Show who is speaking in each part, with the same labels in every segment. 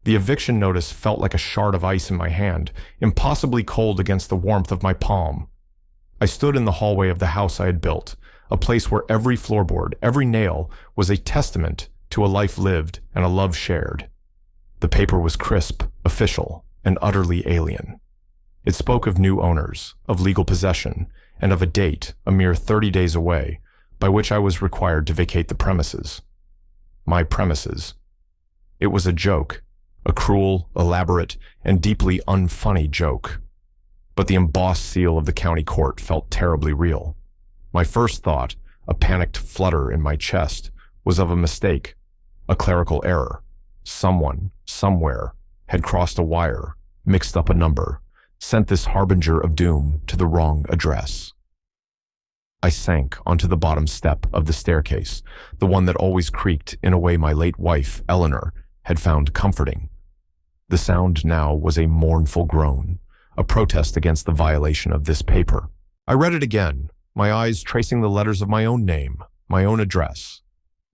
Speaker 1: The eviction notice felt like a shard of ice in my hand, impossibly cold against the warmth of my palm. I stood in the hallway of the house I had built, a place where every floorboard, every nail, was a testament to a life lived and a love shared. The paper was crisp, official, and utterly alien. It spoke of new owners, of legal possession, and of a date, a mere 30 days away, by which I was required to vacate the premises. My premises. It was a joke, a cruel, elaborate, and deeply unfunny joke. But the embossed seal of the county court felt terribly real. My first thought, a panicked flutter in my chest, was of a mistake, a clerical error. Someone, somewhere, had crossed a wire, mixed up a number, sent this harbinger of doom to the wrong address. I sank onto the bottom step of the staircase, the one that always creaked in a way my late wife, Eleanor, had found comforting. The sound now was a mournful groan, a protest against the violation of this paper. I read it again, my eyes tracing the letters of my own name, my own address.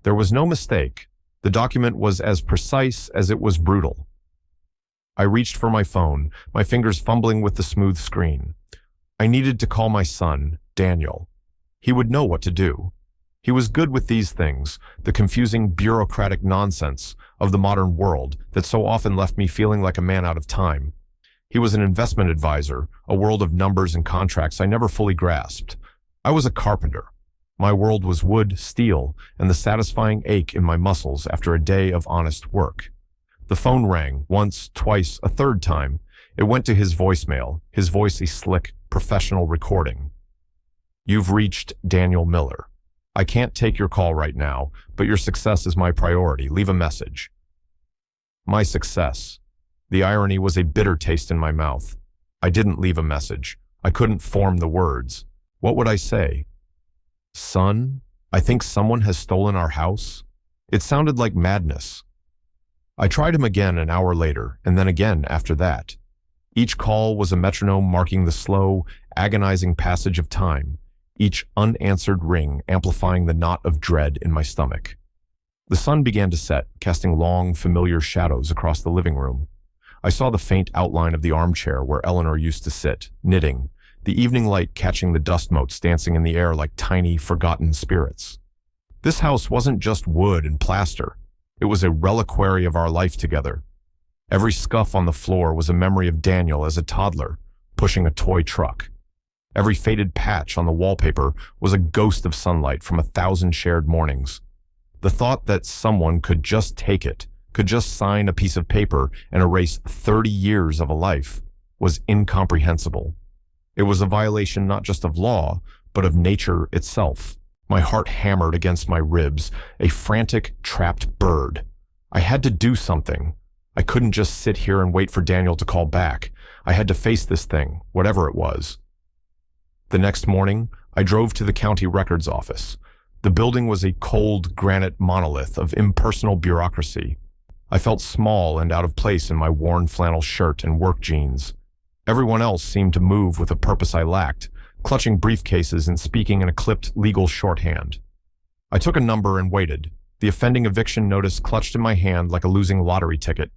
Speaker 1: There was no mistake. The document was as precise as it was brutal. I reached for my phone, my fingers fumbling with the smooth screen. I needed to call my son, Daniel. He would know what to do. He was good with these things, the confusing bureaucratic nonsense of the modern world that so often left me feeling like a man out of time. He was an investment advisor, a world of numbers and contracts I never fully grasped. I was a carpenter. My world was wood, steel, and the satisfying ache in my muscles after a day of honest work. The phone rang, once, twice, a third time. It went to his voicemail, his voice a slick, professional recording. "You've reached Daniel Miller. I can't take your call right now, but your success is my priority. Leave a message." My success. The irony was a bitter taste in my mouth. I didn't leave a message. I couldn't form the words. What would I say? "Son, I think someone has stolen our house." It sounded like madness. I tried him again an hour later, and then again after that. Each call was a metronome marking the slow, agonizing passage of time, each unanswered ring amplifying the knot of dread in my stomach. The sun began to set, casting long, familiar shadows across the living room. I saw the faint outline of the armchair where Eleanor used to sit, knitting, the evening light catching the dust motes dancing in the air like tiny, forgotten spirits. This house wasn't just wood and plaster. It was a reliquary of our life together. Every scuff on the floor was a memory of Daniel as a toddler, pushing a toy truck. Every faded patch on the wallpaper was a ghost of sunlight from 1,000 shared mornings. The thought that someone could just take it, could just sign a piece of paper and erase 30 years of a life, was incomprehensible. It was a violation not just of law, but of nature itself. My heart hammered against my ribs, a frantic, trapped bird. I had to do something. I couldn't just sit here and wait for Daniel to call back. I had to face this thing, whatever it was. The next morning, I drove to the county records office. The building was a cold granite monolith of impersonal bureaucracy. I felt small and out of place in my worn flannel shirt and work jeans. Everyone else seemed to move with a purpose I lacked, clutching briefcases and speaking in a clipped legal shorthand. I took a number and waited, the offending eviction notice clutched in my hand like a losing lottery ticket.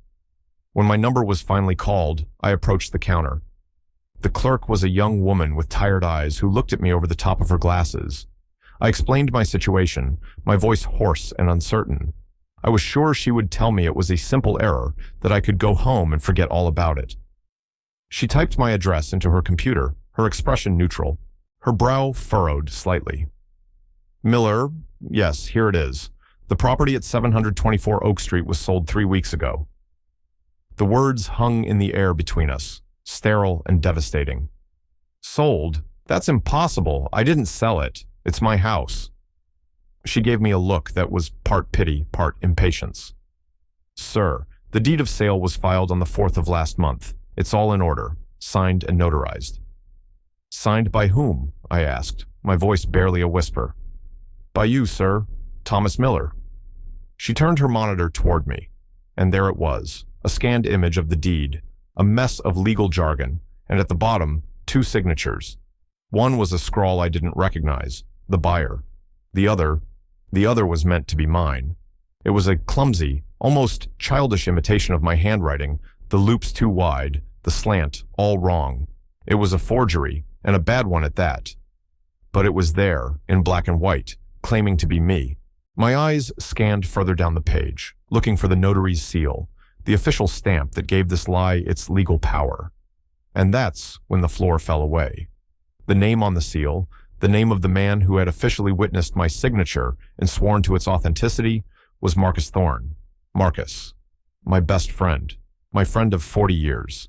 Speaker 1: When my number was finally called, I approached the counter. The clerk was a young woman with tired eyes who looked at me over the top of her glasses. I explained my situation, my voice hoarse and uncertain. I was sure she would tell me it was a simple error, that I could go home and forget all about it. She typed my address into her computer, her expression neutral, her brow furrowed slightly. "Miller, yes, here it is. The property at 724 Oak Street was sold 3 weeks ago." The words hung in the air between us, sterile and devastating. "Sold? That's impossible. I didn't sell it. It's my house." She gave me a look that was part pity, part impatience. "Sir, the deed of sale was filed on the 4th of last month. It's all in order, signed and notarized." "Signed by whom?" I asked, my voice barely a whisper. "By you, sir. Thomas Miller." She turned her monitor toward me, and there it was, a scanned image of the deed, a mess of legal jargon, and at the bottom, 2 signatures. One was a scrawl I didn't recognize, the buyer. The other was meant to be mine. It was a clumsy, Almost childish imitation of my handwriting, the loops too wide, the slant all wrong. It was a forgery, and a bad one at that. But it was there, in black and white, claiming to be me. My eyes scanned further down the page, looking for the notary's seal, the official stamp that gave this lie its legal power. And that's when the floor fell away. The name on the seal, the name of the man who had officially witnessed my signature and sworn to its authenticity, was Marcus Thorne. Marcus, my best friend, my friend of 40 years,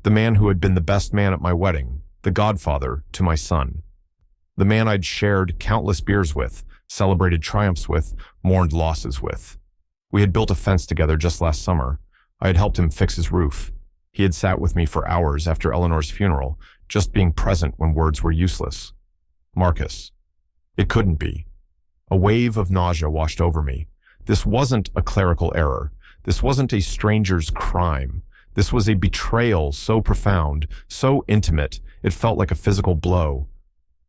Speaker 1: the man who had been the best man at my wedding, the godfather to my son, the man I'd shared countless beers with, celebrated triumphs with, mourned losses with. We had built a fence together just last summer. I had helped him fix his roof. He had sat with me for hours after Eleanor's funeral, just being present when words were useless. Marcus. It couldn't be. A wave of nausea washed over me. This wasn't a clerical error. This wasn't a stranger's crime. This was a betrayal so profound, so intimate, it felt like a physical blow.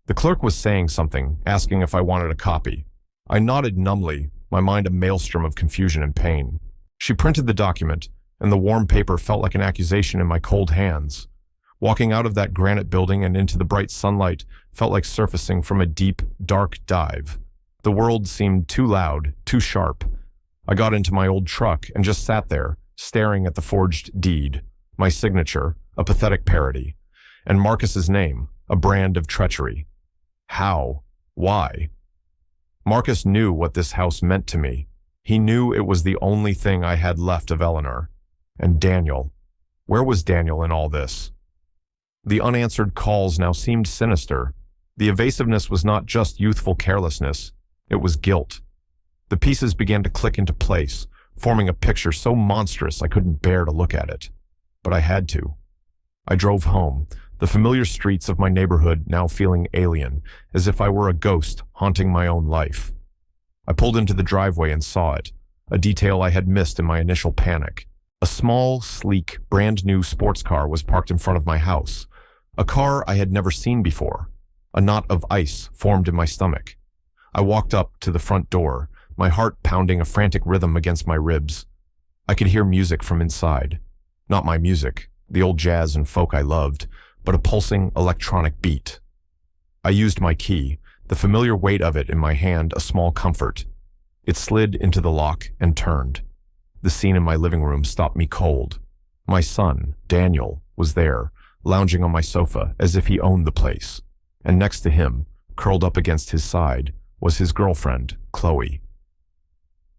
Speaker 1: The clerk was saying something, asking if I wanted a copy. I nodded numbly, my mind a maelstrom of confusion and pain. She printed the document, and the warm paper felt like an accusation in my cold hands. Walking out of that granite building and into the bright sunlight felt like surfacing from a deep, dark dive. The world seemed too loud, too sharp. I got into my old truck and just sat there, staring at the forged deed, my signature, a pathetic parody, and Marcus's name, a brand of treachery. How? Why? Marcus knew what this house meant to me. He knew it was the only thing I had left of Eleanor. And Daniel. Where was Daniel in all this? The unanswered calls now seemed sinister. The evasiveness was not just youthful carelessness. It was guilt. The pieces began to click into place, forming a picture so monstrous I couldn't bear to look at it. But I had to. I drove home, the familiar streets of my neighborhood now feeling alien, as if I were a ghost haunting my own life. I pulled into the driveway and saw it, a detail I had missed in my initial panic. A small, sleek, brand-new sports car was parked in front of my house, a car I had never seen before. A knot of ice formed in my stomach. I walked up to the front door, my heart pounding a frantic rhythm against my ribs. I could hear music from inside. Not my music, the old jazz and folk I loved, but a pulsing electronic beat. I used my key, the familiar weight of it in my hand a small comfort. It slid into the lock and turned. The scene in my living room stopped me cold. My son, Daniel, was there, lounging on my sofa as if he owned the place. And next to him, curled up against his side, was his girlfriend, Chloe.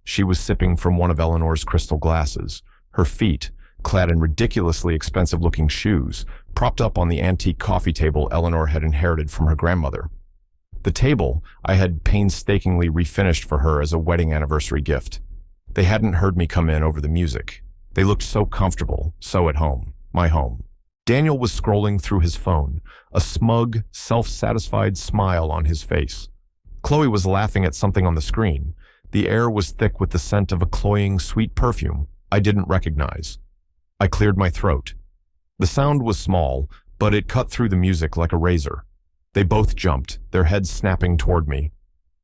Speaker 1: She was sipping from one of Eleanor's crystal glasses, her feet, clad in ridiculously expensive-looking shoes, propped up on the antique coffee table Eleanor had inherited from her grandmother. The table I had painstakingly refinished for her as a wedding anniversary gift. They hadn't heard me come in over the music. They looked so comfortable, so at home, my home. Daniel was scrolling through his phone, a smug, self-satisfied smile on his face. Chloe was laughing at something on the screen. The air was thick with the scent of a cloying, sweet perfume I didn't recognize. I cleared my throat. The sound was small, but it cut through the music like a razor. They both jumped, their heads snapping toward me.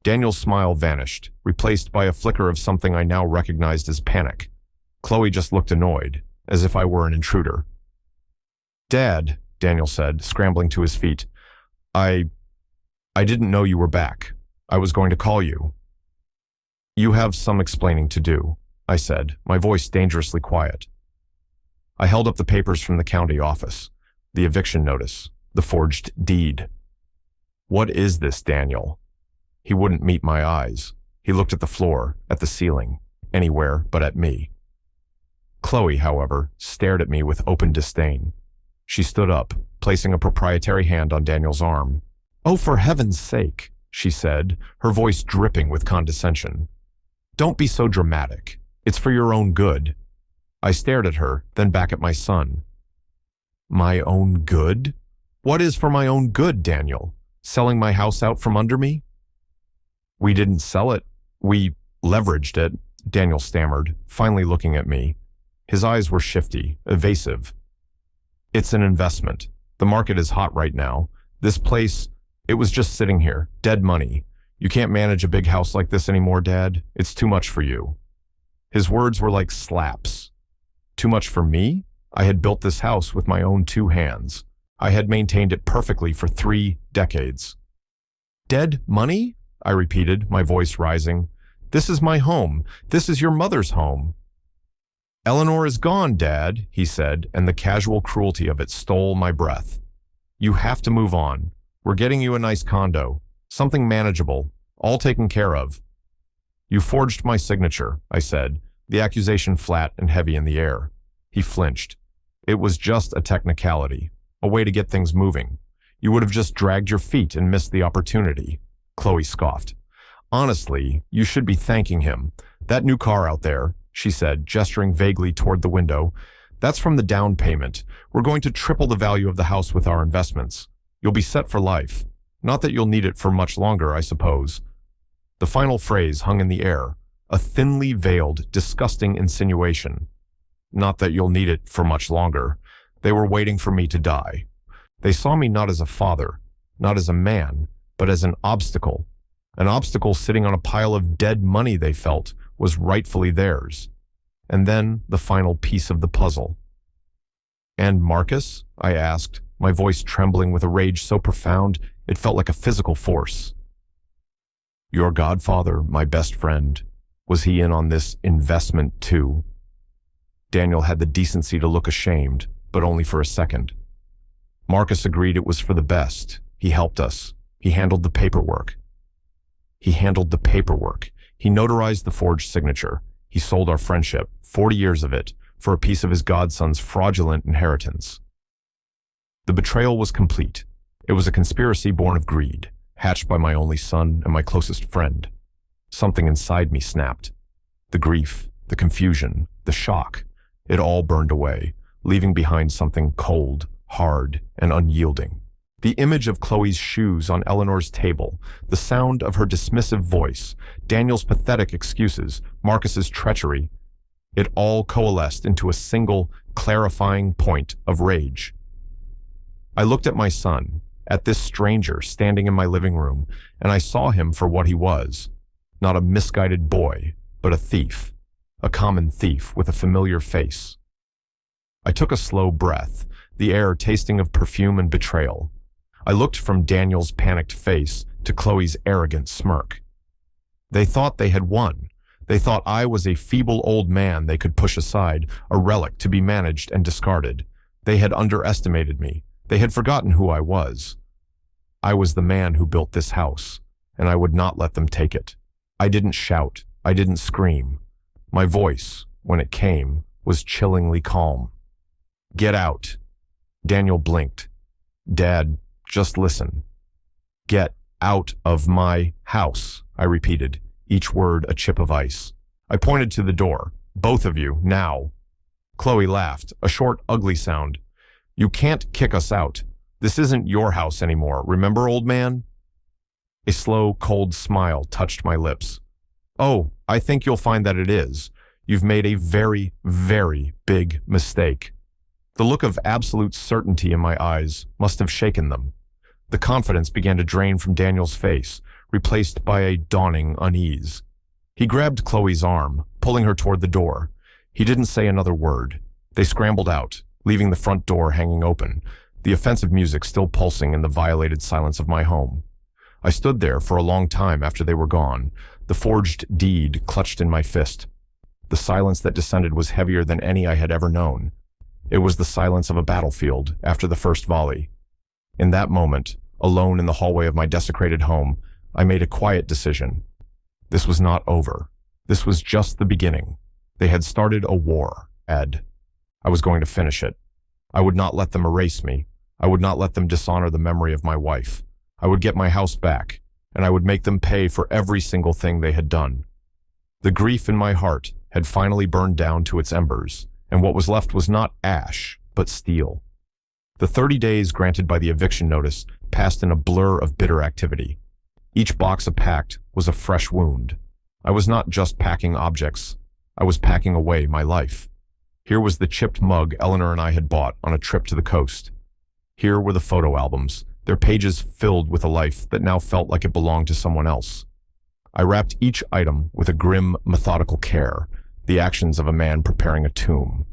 Speaker 1: Daniel's smile vanished, replaced by a flicker of something I now recognized as panic. Chloe just looked annoyed, as if I were an intruder. "Dad," Daniel said, scrambling to his feet. I didn't know you were back. I was going to call you." "You have some explaining to do," I said, my voice dangerously quiet. I held up the papers from the county office, the eviction notice, the forged deed. "What is this, Daniel?" He wouldn't meet my eyes. He looked at the floor, at the ceiling, anywhere but at me. Chloe, however, stared at me with open disdain. She stood up, placing a proprietary hand on Daniel's arm. "Oh, for heaven's sake," she said, her voice dripping with condescension. "Don't be so dramatic. It's for your own good." I stared at her, then back at my son. "My own good? What is for my own good, Daniel? Selling my house out from under me?" "We didn't sell it. We leveraged it," Daniel stammered, finally looking at me. His eyes were shifty, evasive. "It's an investment. The market is hot right now. This place, it was just sitting here, dead money. You can't manage a big house like this anymore, Dad. It's too much for you." His words were like slaps. Too much for me? I had built this house with my own 2 hands. I had maintained it perfectly for 3 decades. Dead money? I repeated, my voice rising. This is my home. This is your mother's home. Eleanor is gone, Dad, he said, and the casual cruelty of it stole my breath. You have to move on. We're getting you a nice condo. Something manageable. All taken care of. You forged my signature, I said, the accusation flat and heavy in the air. He flinched. It was just a technicality, a way to get things moving. You would have just dragged your feet and missed the opportunity. Chloe scoffed. Honestly, you should be thanking him. That new car out there, she said, gesturing vaguely toward the window, that's from the down payment. We're going to triple the value of the house with our investments. You'll be set for life. Not that you'll need it for much longer, I suppose. The final phrase hung in the air, a thinly veiled, disgusting insinuation. Not that you'll need it for much longer. They were waiting for me to die. They saw me not as a father, not as a man, but as an obstacle. An obstacle sitting on a pile of dead money they felt was rightfully theirs. And then the final piece of the puzzle. And Marcus? I asked, my voice trembling with a rage so profound it felt like a physical force. Your godfather, my best friend, was he in on this investment too? Daniel had the decency to look ashamed, but only for a second. Marcus agreed it was for the best. He helped us. He handled the paperwork. He notarized the forged signature. He sold our friendship, 40 years of it, for a piece of his godson's fraudulent inheritance. The betrayal was complete. It was a conspiracy born of greed, hatched by my only son and my closest friend. Something inside me snapped. The grief, the confusion, the shock, it all burned away, leaving behind something cold, hard, and unyielding. The image of Chloe's shoes on Eleanor's table, the sound of her dismissive voice, Daniel's pathetic excuses, Marcus's treachery, it all coalesced into a single, clarifying point of rage. I looked at my son, at this stranger standing in my living room, and I saw him for what he was. Not a misguided boy, but a thief. A common thief with a familiar face. I took a slow breath, the air tasting of perfume and betrayal. I looked from Daniel's panicked face to Chloe's arrogant smirk. They thought they had won. They thought I was a feeble old man they could push aside, a relic to be managed and discarded. They had underestimated me. They had forgotten who I was. I was the man who built this house, and I would not let them take it. I didn't shout. I didn't scream. My voice, when it came, was chillingly calm. Get out. Daniel blinked. Dad, just listen. Get out of my house, I repeated, each word a chip of ice. I pointed to the door. Both of you, now. Chloe laughed, a short, ugly sound. You can't kick us out. This isn't your house anymore, remember, old man? A slow, cold smile touched my lips. Oh, I think you'll find that it is. You've made a very, very big mistake. The look of absolute certainty in my eyes must have shaken them. The confidence began to drain from Daniel's face, replaced by a dawning unease. He grabbed Chloe's arm, pulling her toward the door. He didn't say another word. They scrambled out, leaving the front door hanging open, the offensive music still pulsing in the violated silence of my home. I stood there for a long time after they were gone, the forged deed clutched in my fist. The silence that descended was heavier than any I had ever known. It was the silence of a battlefield after the first volley. In that moment, alone in the hallway of my desecrated home, I made a quiet decision. This was not over. This was just the beginning. They had started a war, Ed. I was going to finish it. I would not let them erase me. I would not let them dishonor the memory of my wife. I would get my house back, and I would make them pay for every single thing they had done. The grief in my heart had finally burned down to its embers, and what was left was not ash, but steel. The 30 days granted by the eviction notice passed in a blur of bitter activity. Each box I packed was a fresh wound. I was not just packing objects. I was packing away my life. Here was the chipped mug Eleanor and I had bought on a trip to the coast. Here were the photo albums, their pages filled with a life that now felt like it belonged to someone else. I wrapped each item with a grim, methodical care, the actions of a man preparing a tomb.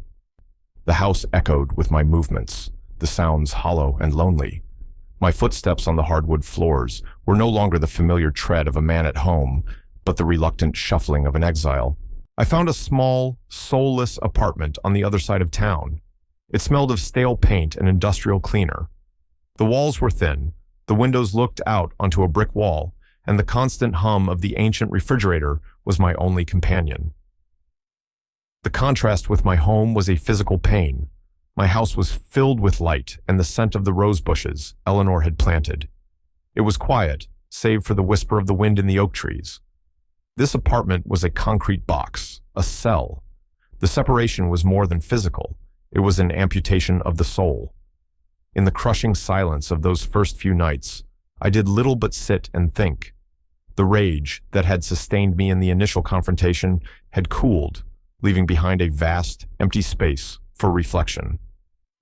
Speaker 1: The house echoed with my movements, the sounds hollow and lonely. My footsteps on the hardwood floors were no longer the familiar tread of a man at home, but the reluctant shuffling of an exile. I found a small, soulless apartment on the other side of town. It smelled of stale paint and industrial cleaner. The walls were thin, the windows looked out onto a brick wall, and the constant hum of the ancient refrigerator was my only companion. The contrast with my home was a physical pain. My house was filled with light and the scent of the rose bushes Eleanor had planted. It was quiet, save for the whisper of the wind in the oak trees. This apartment was a concrete box, a cell. The separation was more than physical. It was an amputation of the soul. In the crushing silence of those first few nights, I did little but sit and think. The rage that had sustained me in the initial confrontation had cooled, leaving behind a vast, empty space for reflection.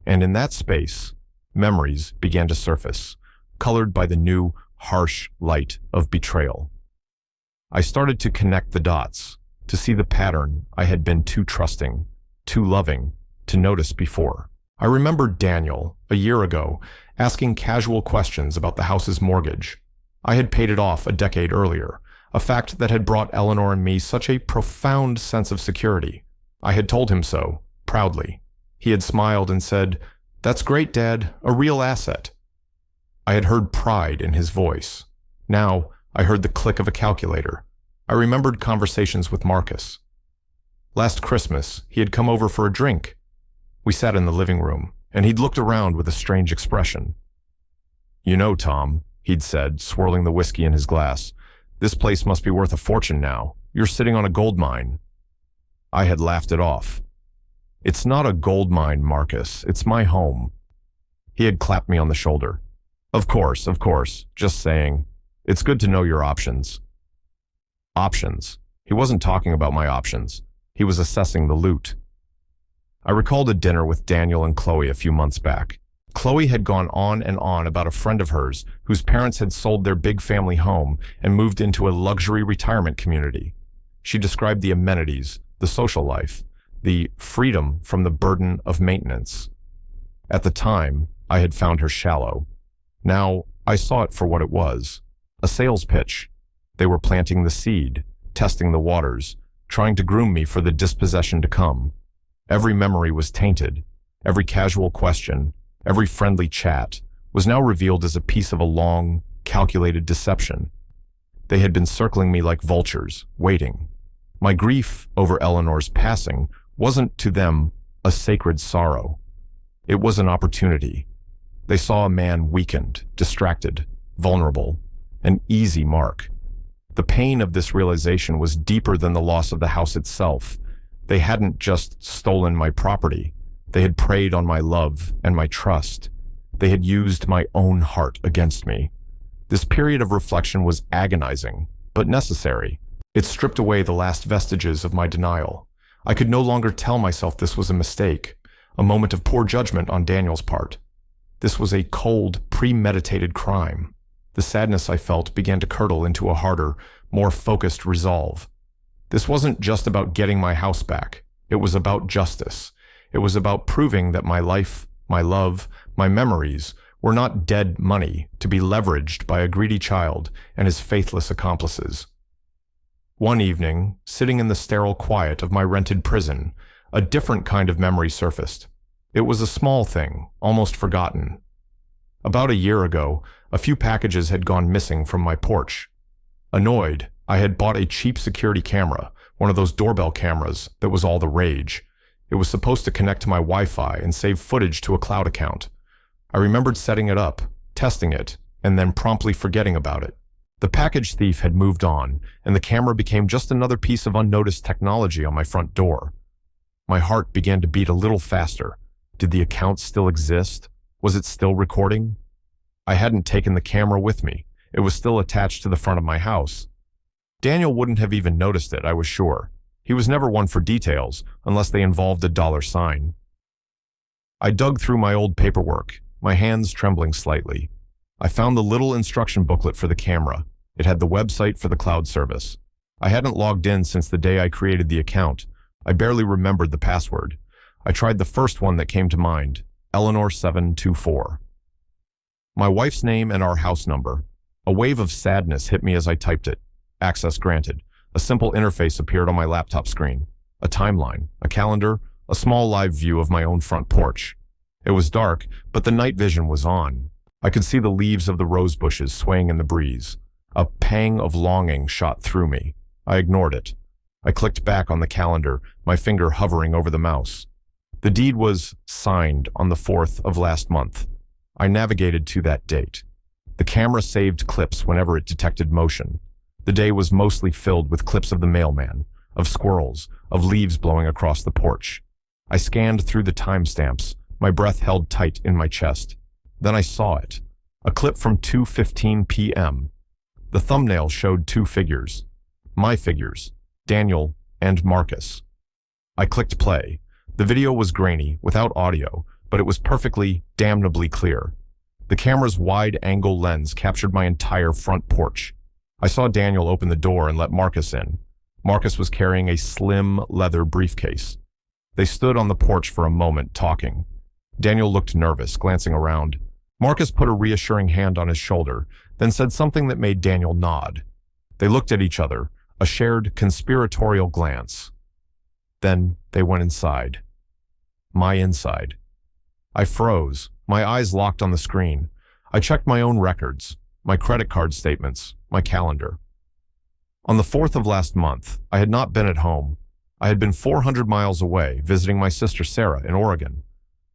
Speaker 1: And in that space, memories began to surface, colored by the new, harsh light of betrayal. I started to connect the dots, to see the pattern I had been too trusting, too loving, to notice before. I remembered Daniel, a year ago, asking casual questions about the house's mortgage. I had paid it off a decade earlier, a fact that had brought Eleanor and me such a profound sense of security. I had told him so, proudly. He had smiled and said, "That's great, Dad, a real asset." I had heard pride in his voice. Now, I heard the click of a calculator. I remembered conversations with Marcus. Last Christmas, he had come over for a drink. We sat in the living room, and he'd looked around with a strange expression. "You know, Tom," he'd said, swirling the whiskey in his glass, "this place must be worth a fortune now. You're sitting on a gold mine." I had laughed it off. "It's not a gold mine, Marcus. It's my home." He had clapped me on the shoulder. Of course, just saying. It's good to know your options." Options. He wasn't talking about my options. He was assessing the loot. I recalled a dinner with Daniel and Chloe a few months back. Chloe had gone on and on about a friend of hers whose parents had sold their big family home and moved into a luxury retirement community. She described the amenities, the social life, the freedom from the burden of maintenance. At the time, I had found her shallow. Now, I saw it for what it was. A sales pitch. They were planting the seed, testing the waters, trying to groom me for the dispossession to come. Every memory was tainted. Every casual question, every friendly chat, was now revealed as a piece of a long, calculated deception. They had been circling me like vultures, waiting. My grief over Eleanor's passing wasn't to them a sacred sorrow. It was an opportunity. They saw a man weakened, distracted, vulnerable, an easy mark. The pain of this realization was deeper than the loss of the house itself. They hadn't just stolen my property. They had preyed on my love and my trust. They had used my own heart against me. This period of reflection was agonizing, but necessary. It stripped away the last vestiges of my denial. I could no longer tell myself this was a mistake, a moment of poor judgment on Daniel's part. This was a cold, premeditated crime. The sadness I felt began to curdle into a harder, more focused resolve. This wasn't just about getting my house back. It was about justice. It was about proving that my life, my love, my memories were not dead money to be leveraged by a greedy child and his faithless accomplices. One evening, sitting in the sterile quiet of my rented prison, a different kind of memory surfaced. It was a small thing, almost forgotten. About a year ago, a few packages had gone missing from my porch. Annoyed, I had bought a cheap security camera, one of those doorbell cameras that was all the rage. It was supposed to connect to my Wi-Fi and save footage to a cloud account. I remembered setting it up, testing it, and then promptly forgetting about it. The package thief had moved on, and the camera became just another piece of unnoticed technology on my front door. My heart began to beat a little faster. Did the account still exist? Was it still recording? I hadn't taken the camera with me. It was still attached to the front of my house. Daniel wouldn't have even noticed it, I was sure. He was never one for details, unless they involved a $sign. I dug through my old paperwork, my hands trembling slightly. I found the little instruction booklet for the camera. It had the website for the cloud service. I hadn't logged in since the day I created the account, I barely remembered the password. I tried the first one that came to mind, Eleanor724. My wife's name and our house number. A wave of sadness hit me as I typed it. Access granted. A simple interface appeared on my laptop screen. A timeline, a calendar, a small live view of my own front porch. It was dark, but the night vision was on. I could see the leaves of the rose bushes swaying in the breeze. A pang of longing shot through me. I ignored it. I clicked back on the calendar, my finger hovering over the mouse. The deed was signed on the 4th of last month. I navigated to that date. The camera saved clips whenever it detected motion. The day was mostly filled with clips of the mailman, of squirrels, of leaves blowing across the porch. I scanned through the timestamps, my breath held tight in my chest. Then I saw it. A clip from 2:15 p.m. The thumbnail showed two figures. My figures, Daniel and Marcus. I clicked play. The video was grainy, without audio, but it was perfectly, damnably clear. The camera's wide-angle lens captured my entire front porch. I saw Daniel open the door and let Marcus in. Marcus was carrying a slim leather briefcase. They stood on the porch for a moment, talking. Daniel looked nervous, glancing around. Marcus put a reassuring hand on his shoulder, then said something that made Daniel nod. They looked at each other, a shared conspiratorial glance. Then they went inside. My inside. I froze, my eyes locked on the screen. I checked my own records, my credit card statements, my calendar. On the 4th of last month, I had not been at home. I had been 400 miles away, visiting my sister Sarah in Oregon.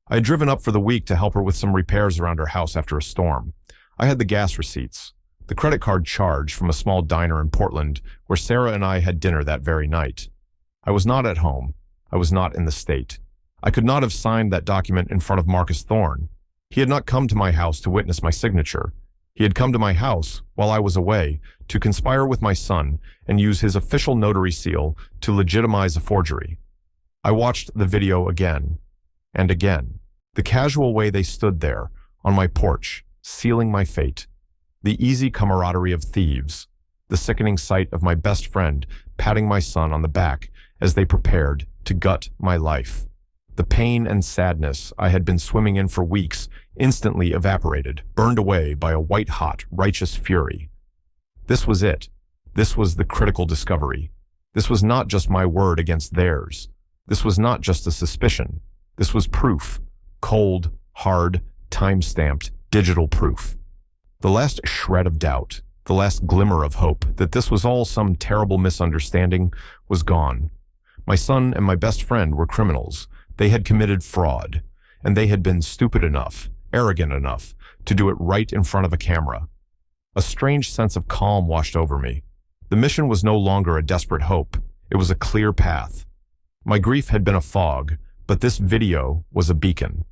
Speaker 1: I had driven up for the week to help her with some repairs around her house after a storm. I had the gas receipts, the credit card charge from a small diner in Portland where Sarah and I had dinner that very night. I was not at home. I was not in the state. I could not have signed that document in front of Marcus Thorne. He had not come to my house to witness my signature. He had come to my house, while I was away, to conspire with my son and use his official notary seal to legitimize a forgery. I watched the video again and again. The casual way they stood there, on my porch, sealing my fate. The easy camaraderie of thieves. The sickening sight of my best friend patting my son on the back as they prepared to gut my life. The pain and sadness I had been swimming in for weeks instantly evaporated, burned away by a white-hot, righteous fury. This was it. This was the critical discovery. This was not just my word against theirs. This was not just a suspicion. This was proof. Cold, hard, time-stamped, digital proof. The last shred of doubt, the last glimmer of hope that this was all some terrible misunderstanding was gone. My son and my best friend were criminals. They had committed fraud, and they had been stupid enough, arrogant enough, to do it right in front of a camera. A strange sense of calm washed over me. The mission was no longer a desperate hope. It was a clear path. My grief had been a fog, but this video was a beacon.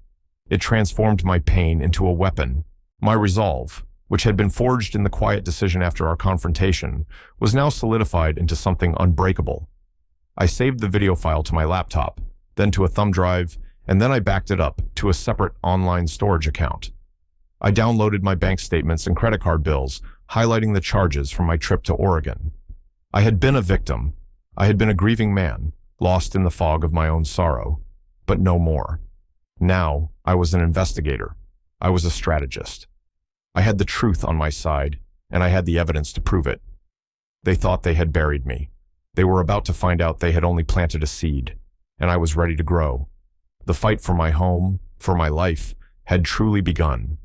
Speaker 1: It transformed my pain into a weapon. My resolve, which had been forged in the quiet decision after our confrontation, was now solidified into something unbreakable. I saved the video file to my laptop, then to a thumb drive, and then I backed it up to a separate online storage account. I downloaded my bank statements and credit card bills, highlighting the charges from my trip to Oregon. I had been a victim. I had been a grieving man, lost in the fog of my own sorrow, but no more. Now, I was an investigator. I was a strategist. I had the truth on my side, and I had the evidence to prove it. They thought they had buried me. They were about to find out they had only planted a seed, and I was ready to grow. The fight for my home, for my life, had truly begun.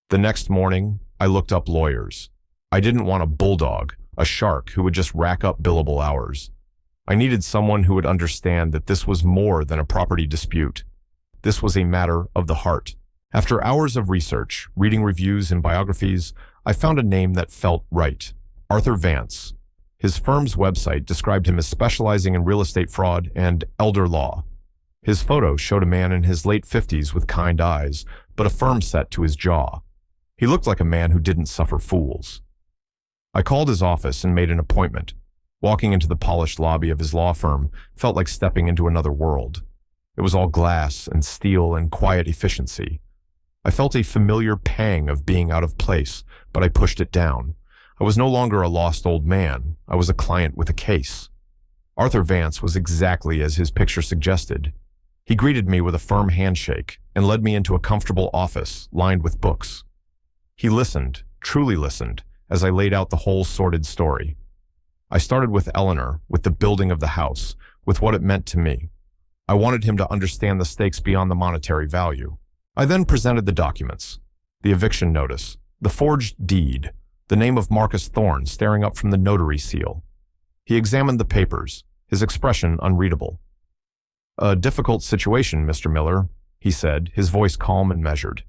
Speaker 1: The next morning, I looked up lawyers. I didn't want a bulldog, a shark who would just rack up billable hours. I needed someone who would understand that this was more than a property dispute. This was a matter of the heart. After hours of research, reading reviews and biographies, I found a name that felt right. Arthur Vance. His firm's website described him as specializing in real estate fraud and elder law. His photo showed a man in his late 50s with kind eyes, but a firm set to his jaw. He looked like a man who didn't suffer fools. I called his office and made an appointment. Walking into the polished lobby of his law firm felt like stepping into another world. It was all glass and steel and quiet efficiency. I felt a familiar pang of being out of place, but I pushed it down. I was no longer a lost old man. I was a client with a case. Arthur Vance was exactly as his picture suggested. He greeted me with a firm handshake and led me into a comfortable office lined with books. He listened, truly listened, as I laid out the whole sordid story. I started with Eleanor, with the building of the house, with what it meant to me. I wanted him to understand the stakes beyond the monetary value. I then presented the documents, the eviction notice, the forged deed, the name of Marcus Thorne staring up from the notary seal. He examined the papers, his expression unreadable. "A difficult situation, Mr. Miller," he said, his voice calm and measured.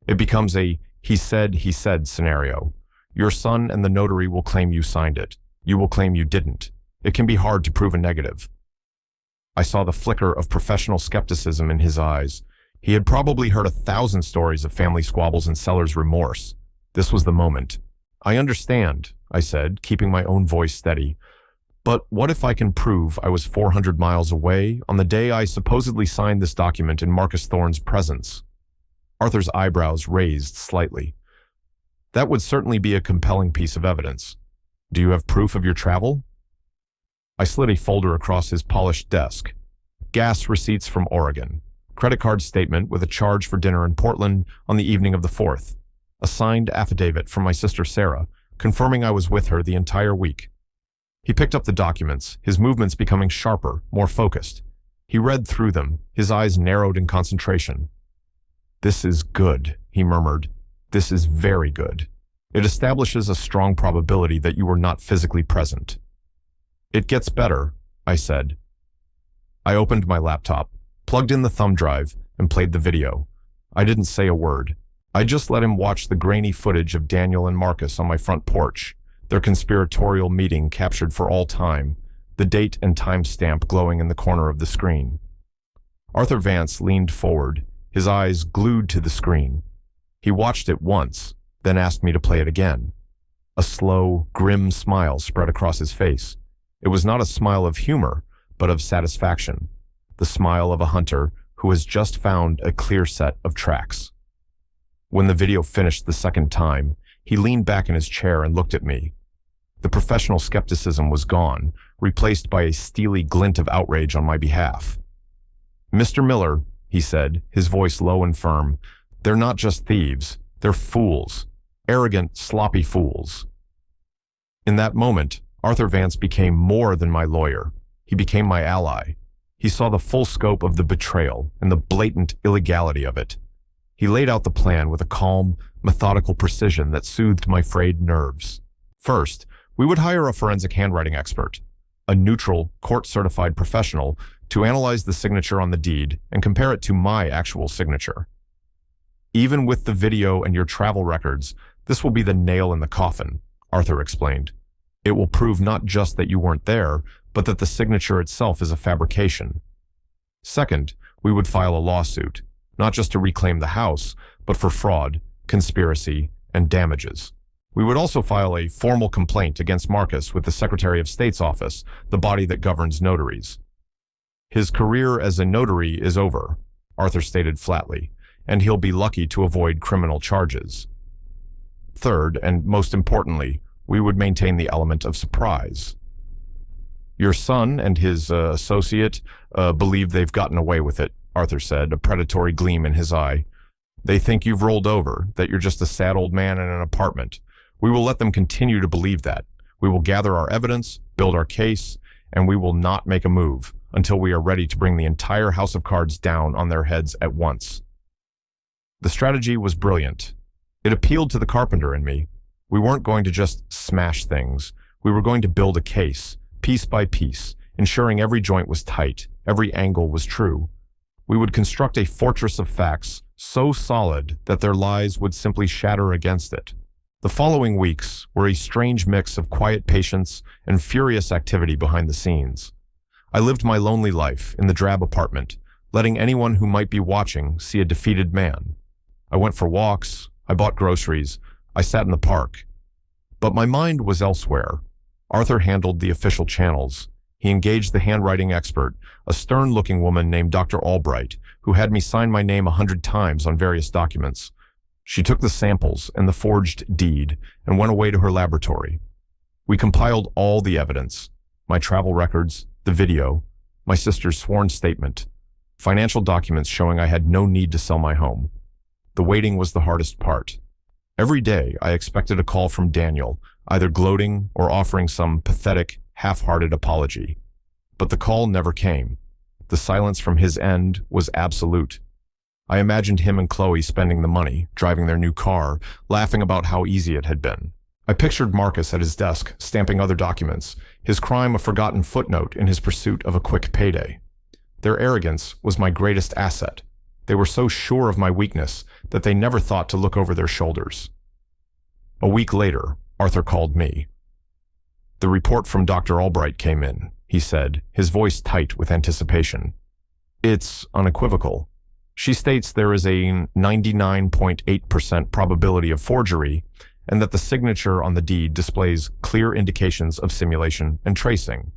Speaker 1: "It becomes a he said scenario. Your son and the notary will claim you signed it. You will claim you didn't. It can be hard to prove a negative." I saw the flicker of professional skepticism in his eyes. He had probably heard 1,000 stories of family squabbles and seller's remorse. This was the moment. "I understand," I said, keeping my own voice steady. "But what if I can prove I was 400 miles away on the day I supposedly signed this document in Marcus Thorne's presence?" Arthur's eyebrows raised slightly. "That would certainly be a compelling piece of evidence. Do you have proof of your travel?" I slid a folder across his polished desk. Gas receipts from Oregon. Credit card statement with a charge for dinner in Portland on the evening of the 4th. A signed affidavit from my sister Sarah, confirming I was with her the entire week. He picked up the documents, his movements becoming sharper, more focused. He read through them, his eyes narrowed in concentration. "This is good," he murmured. "This is very good. It establishes a strong probability that you were not physically present." "It gets better," I said. I opened my laptop, plugged in the thumb drive, and played the video. I didn't say a word. I just let him watch the grainy footage of Daniel and Marcus on my front porch, their conspiratorial meeting captured for all time, the date and time stamp glowing in the corner of the screen. Arthur Vance leaned forward, his eyes glued to the screen. He watched it once, then asked me to play it again. A slow, grim smile spread across his face. It was not a smile of humor, but of satisfaction, the smile of a hunter who has just found a clear set of tracks. When the video finished the second time, he leaned back in his chair and looked at me. The professional skepticism was gone, replaced by a steely glint of outrage on my behalf. "Mr. Miller," he said, his voice low and firm, "they're not just thieves, they're fools. Arrogant, sloppy fools." In that moment, Arthur Vance became more than my lawyer. He became my ally. He saw the full scope of the betrayal and the blatant illegality of it. He laid out the plan with a calm, methodical precision that soothed my frayed nerves. First, we would hire a forensic handwriting expert, a neutral, court-certified professional, to analyze the signature on the deed and compare it to my actual signature. "Even with the video and your travel records, this will be the nail in the coffin," Arthur explained. "It will prove not just that you weren't there, but that the signature itself is a fabrication." Second, we would file a lawsuit, not just to reclaim the house, but for fraud, conspiracy, and damages. We would also file a formal complaint against Marcus with the Secretary of State's office, the body that governs notaries. "His career as a notary is over," Arthur stated flatly, "and he'll be lucky to avoid criminal charges." Third, and most importantly, we would maintain the element of surprise. "Your son and his associate believe they've gotten away with it," Arthur said, a predatory gleam in his eye. "They think you've rolled over, that you're just a sad old man in an apartment. We will let them continue to believe that. We will gather our evidence, build our case, and we will not make a move until we are ready to bring the entire house of cards down on their heads at once." The strategy was brilliant. It appealed to the carpenter in me. We weren't going to just smash things. We were going to build a case, piece by piece, ensuring every joint was tight, every angle was true. We would construct a fortress of facts so solid that their lies would simply shatter against it. The following weeks were a strange mix of quiet patience and furious activity behind the scenes. I lived my lonely life in the drab apartment, letting anyone who might be watching see a defeated man. I went for walks, I bought groceries, I sat in the park. But my mind was elsewhere. Arthur handled the official channels. He engaged the handwriting expert, a stern-looking woman named Dr. Albright, who had me sign my name 100 times on various documents. She took the samples and the forged deed and went away to her laboratory. We compiled all the evidence, my travel records, the video, my sister's sworn statement, financial documents showing I had no need to sell my home. The waiting was the hardest part. Every day, I expected a call from Daniel, either gloating or offering some pathetic, half-hearted apology. But the call never came. The silence from his end was absolute. I imagined him and Chloe spending the money, driving their new car, laughing about how easy it had been. I pictured Marcus at his desk, stamping other documents, his crime a forgotten footnote in his pursuit of a quick payday. Their arrogance was my greatest asset. They were so sure of my weakness that they never thought to look over their shoulders. A week later, Arthur called me. The report from Dr. Albright came in, he said, his voice tight with anticipation. It's unequivocal. She states there is a 99.8% probability of forgery, and that the signature on the deed displays clear indications of simulation and tracing.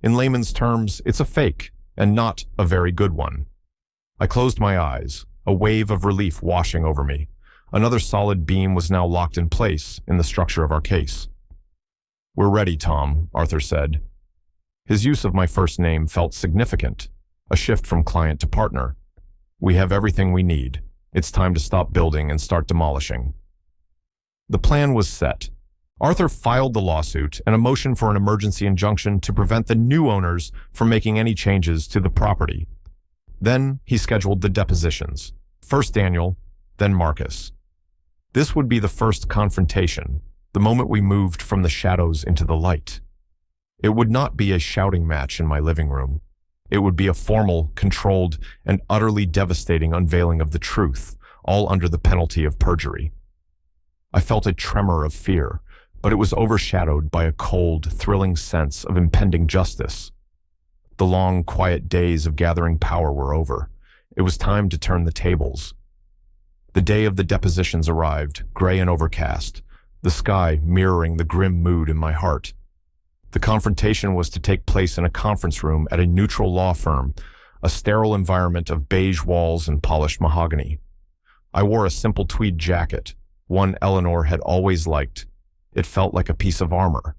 Speaker 1: In layman's terms, it's a fake, and not a very good one. I closed my eyes, a wave of relief washing over me. Another solid beam was now locked in place in the structure of our case. We're ready, Tom, Arthur said. His use of my first name felt significant, a shift from client to partner. We have everything we need. It's time to stop building and start demolishing. The plan was set. Arthur filed the lawsuit and a motion for an emergency injunction to prevent the new owners from making any changes to the property. Then he scheduled the depositions. First Daniel, then Marcus. This would be the first confrontation, the moment we moved from the shadows into the light. It would not be a shouting match in my living room. It would be a formal, controlled, and utterly devastating unveiling of the truth, all under the penalty of perjury. I felt a tremor of fear, but it was overshadowed by a cold, thrilling sense of impending justice. The long, quiet days of gathering power were over. It was time to turn the tables. The day of the depositions arrived, gray and overcast, the sky mirroring the grim mood in my heart. The confrontation was to take place in a conference room at a neutral law firm, a sterile environment of beige walls and polished mahogany. I wore a simple tweed jacket, one Eleanor had always liked. It felt like a piece of armor.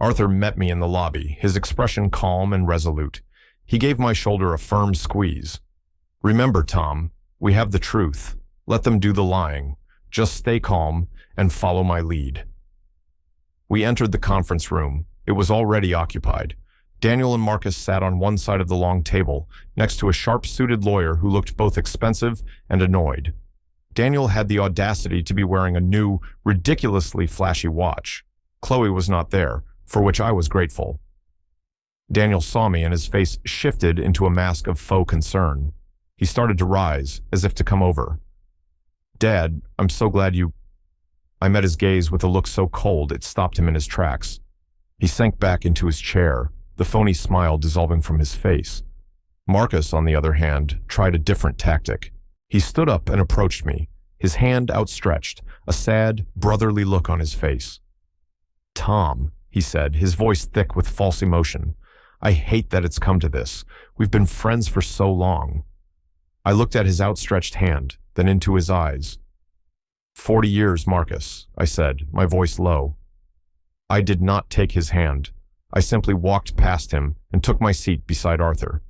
Speaker 1: Arthur met me in the lobby, his expression calm and resolute. He gave my shoulder a firm squeeze. Remember, Tom, we have the truth. Let them do the lying. Just stay calm and follow my lead. We entered the conference room. It was already occupied. Daniel and Marcus sat on one side of the long table, next to a sharp-suited lawyer who looked both expensive and annoyed. Daniel had the audacity to be wearing a new, ridiculously flashy watch. Chloe was not there, for which I was grateful. Daniel saw me and his face shifted into a mask of faux concern. He started to rise, as if to come over. Dad, I'm so glad you... I met his gaze with a look so cold it stopped him in his tracks. He sank back into his chair, the phony smile dissolving from his face. Marcus, on the other hand, tried a different tactic. He stood up and approached me, his hand outstretched, a sad, brotherly look on his face. Tom, he said, his voice thick with false emotion, I hate that it's come to this. We've been friends for so long. I looked at his outstretched hand, then into his eyes. 40 years, Marcus, I said, my voice low. I did not take his hand. I simply walked past him and took my seat beside Arthur.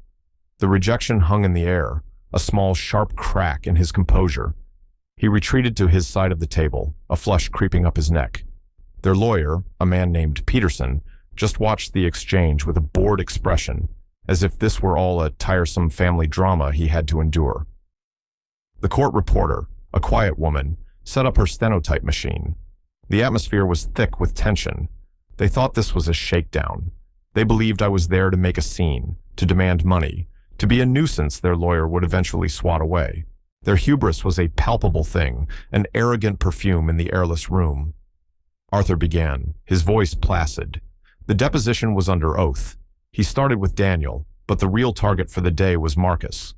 Speaker 1: The rejection hung in the air, a small, sharp crack in his composure. He retreated to his side of the table, a flush creeping up his neck. Their lawyer, a man named Peterson, just watched the exchange with a bored expression, as if this were all a tiresome family drama he had to endure. The court reporter, a quiet woman, set up her stenotype machine. The atmosphere was thick with tension. They thought this was a shakedown. They believed I was there to make a scene, to demand money, to be a nuisance their lawyer would eventually swat away. Their hubris was a palpable thing, an arrogant perfume in the airless room. Arthur began, his voice placid. The deposition was under oath. He started with Daniel, but the real target for the day was Marcus.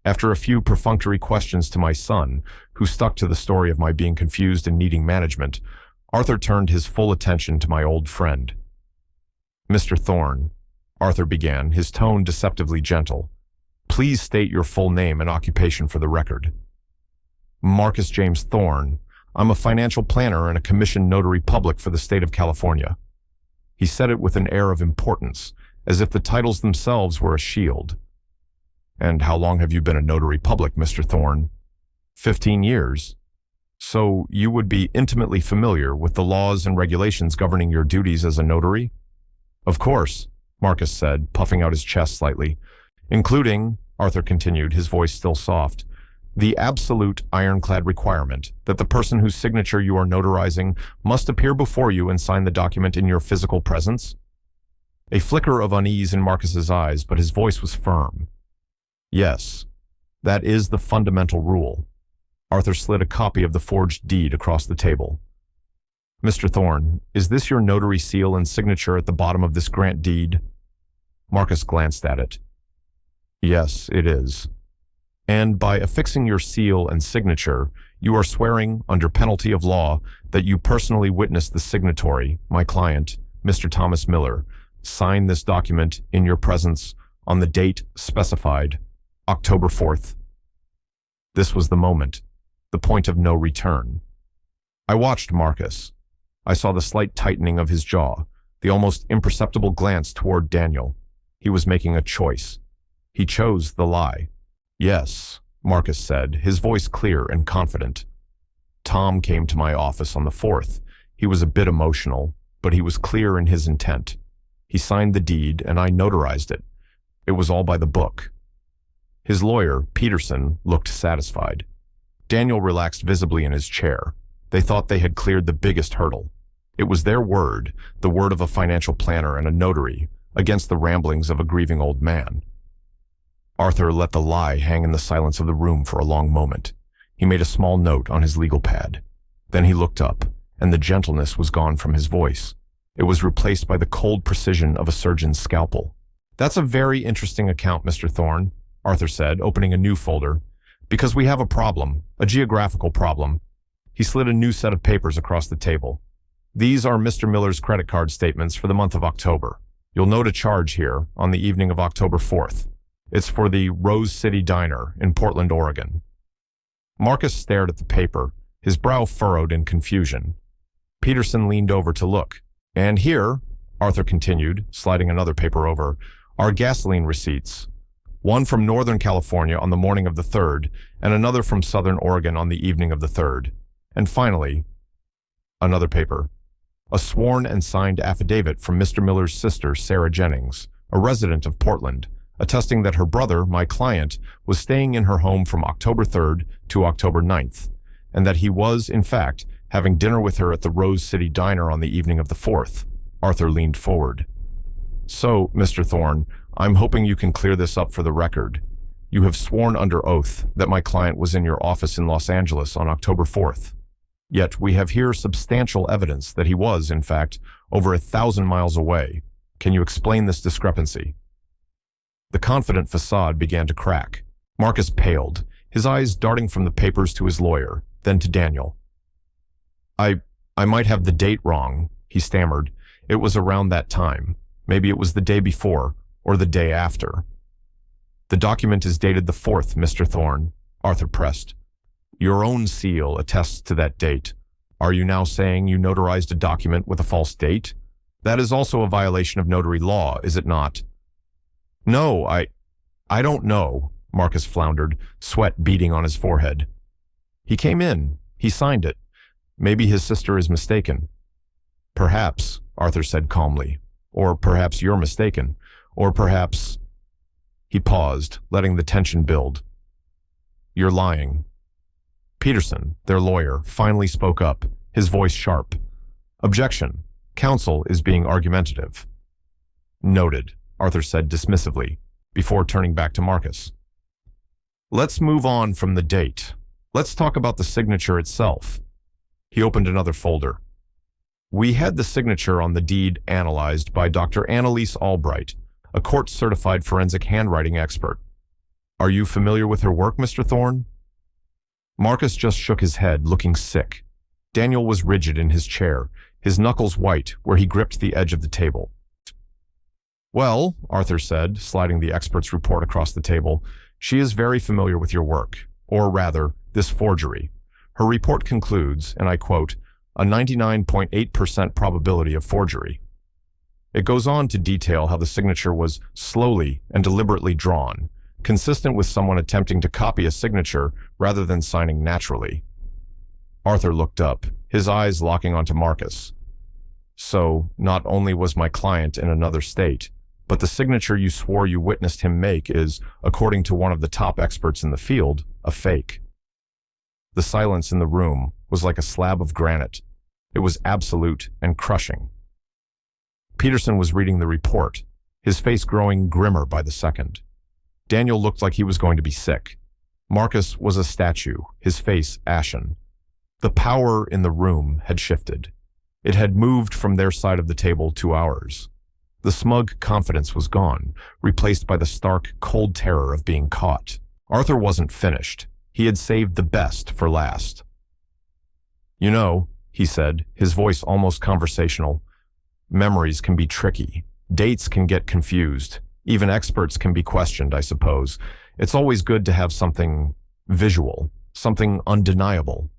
Speaker 1: After a few perfunctory questions to my son, who stuck to the story of my being confused and needing management, Arthur turned his full attention to my old friend. Mr. Thorne, Arthur began, his tone deceptively gentle. Please state your full name and occupation for the record. Marcus James Thorne. I'm a financial planner and a commissioned notary public for the state of California. He said it with an air of importance, as if the titles themselves were a shield. "And how long have you been a notary public, Mr. Thorne?" 15 years. So you would be intimately familiar with the laws and regulations governing your duties as a notary? Of course, Marcus said, puffing out his chest slightly. Including, Arthur continued, his voice still soft, the absolute ironclad requirement that the person whose signature you are notarizing must appear before you and sign the document in your physical presence? A flicker of unease in Marcus's eyes, but his voice was firm. Yes, that is the fundamental rule. Arthur slid a copy of the forged deed across the table. "Mr. Thorne, is this your notary seal and signature at the bottom of this grant deed?" Marcus glanced at it. "Yes, it is. And by affixing your seal and signature, you are swearing, under penalty of law, that you personally witnessed the signatory, my client, Mr. Thomas Miller, sign this document in your presence on the date specified, October 4th. This was the moment, the point of no return. I watched Marcus. I saw the slight tightening of his jaw, the almost imperceptible glance toward Daniel. He was making a choice. He chose the lie. "Yes," Marcus said, his voice clear and confident. "Tom came to my office on the 4th. He was a bit emotional, but he was clear in his intent. He signed the deed, and I notarized it. It was all by the book." His lawyer, Peterson, looked satisfied. Daniel relaxed visibly in his chair. They thought they had cleared the biggest hurdle. It was their word, the word of a financial planner and a notary, against the ramblings of a grieving old man. Arthur let the lie hang in the silence of the room for a long moment. He made a small note on his legal pad. Then he looked up, and the gentleness was gone from his voice. It was replaced by the cold precision of a surgeon's scalpel. "That's a very interesting account, Mr. Thorne," Arthur said, opening a new folder. "Because we have a problem, a geographical problem." He slid a new set of papers across the table. "These are Mr. Miller's credit card statements for the month of October. You'll note a charge here on the evening of October 4th. It's for the Rose City Diner in Portland, Oregon." Marcus stared at the paper, his brow furrowed in confusion. Peterson leaned over to look. "And here," Arthur continued, sliding another paper over, "are gasoline receipts. One from Northern California on the morning of the 3rd, and another from Southern Oregon on the evening of the 3rd. And finally," another paper, "a sworn and signed affidavit from Mr. Miller's sister, Sarah Jennings, a resident of Portland, attesting that her brother, my client, was staying in her home from October 3rd to October 9th, and that he was, in fact, having dinner with her at the Rose City Diner on the evening of the 4th. Arthur leaned forward. "So, Mr. Thorne, I'm hoping you can clear this up for the record. You have sworn under oath that my client was in your office in Los Angeles on October 4th. Yet we have here substantial evidence that he was, in fact, over 1,000 miles away. Can you explain this discrepancy?" The confident facade began to crack. Marcus paled, his eyes darting from the papers to his lawyer, then to Daniel. I might have the date wrong," he stammered. "It was around that time. Maybe it was the day before, or the day after." "The document is dated the 4th, Mr. Thorne," Arthur pressed. "Your own seal attests to that date. Are you now saying you notarized a document with a false date? That is also a violation of notary law, is it not?" "No, I don't know," Marcus floundered, sweat beading on his forehead. "He came in. He signed it. Maybe his sister is mistaken." "Perhaps," Arthur said calmly. "Or perhaps you're mistaken. Or perhaps—" He paused, letting the tension build. "You're lying." Peterson, their lawyer, finally spoke up, his voice sharp. "Objection. Counsel is being argumentative." "Noted," Arthur said dismissively, before turning back to Marcus. "Let's move on from the date. Let's talk about the signature itself." He opened another folder. "We had the signature on the deed analyzed by Dr. Annalise Albright, a court-certified forensic handwriting expert. Are you familiar with her work, Mr. Thorne?" Marcus just shook his head, looking sick. Daniel was rigid in his chair, his knuckles white where he gripped the edge of the table. "Well," Arthur said, sliding the expert's report across the table, "she is very familiar with your work, or rather, this forgery. Her report concludes, and I quote, a 99.8% probability of forgery." It goes on to detail how the signature was slowly and deliberately drawn, consistent with someone attempting to copy a signature rather than signing naturally. Arthur looked up, his eyes locking onto Marcus. So, not only was my client in another state, but the signature you swore you witnessed him make is, according to one of the top experts in the field, a fake. The silence in the room was like a slab of granite. It was absolute and crushing. Peterson was reading the report, his face growing grimmer by the second. Daniel looked like he was going to be sick. Marcus was a statue, his face ashen. The power in the room had shifted. It had moved from their side of the table to ours. The smug confidence was gone, replaced by the stark, cold terror of being caught. Arthur wasn't finished. He had saved the best for last. "You know," he said, his voice almost conversational, "memories can be tricky. Dates can get confused. Even experts can be questioned, I suppose. It's always good to have something visual, something undeniable."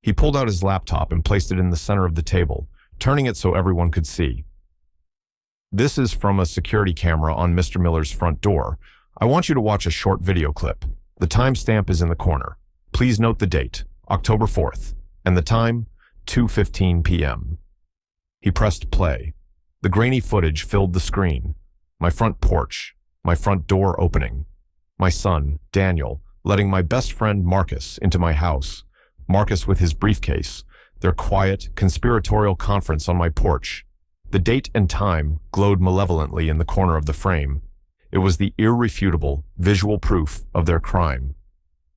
Speaker 1: He pulled out his laptop and placed it in the center of the table, turning it so everyone could see. "This is from a security camera on Mr. Miller's front door. I want you to watch a short video clip. The timestamp is in the corner. Please note the date, October 4th, and the time, 2:15 p.m. He pressed play. The grainy footage filled the screen. My front porch, my front door opening. My son, Daniel, letting my best friend Marcus into my house. Marcus with his briefcase. Their quiet, conspiratorial conference on my porch. The date and time glowed malevolently in the corner of the frame. It was the irrefutable, visual proof of their crime.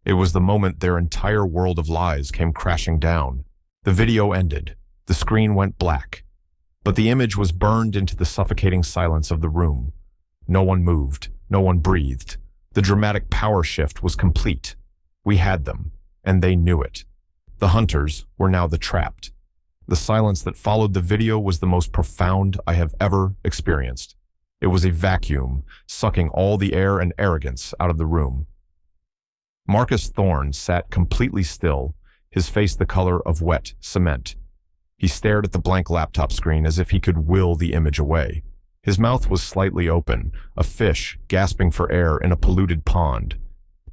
Speaker 1: It was the moment their entire world of lies came crashing down. The video ended. The screen went black. But the image was burned into the suffocating silence of the room. No one moved. No one breathed. The dramatic power shift was complete. We had them, and they knew it. The hunters were now the trapped. The silence that followed the video was the most profound I have ever experienced. It was a vacuum, sucking all the air and arrogance out of the room. Marcus Thorne sat completely still, his face the color of wet cement. He stared at the blank laptop screen as if he could will the image away. His mouth was slightly open, a fish gasping for air in a polluted pond.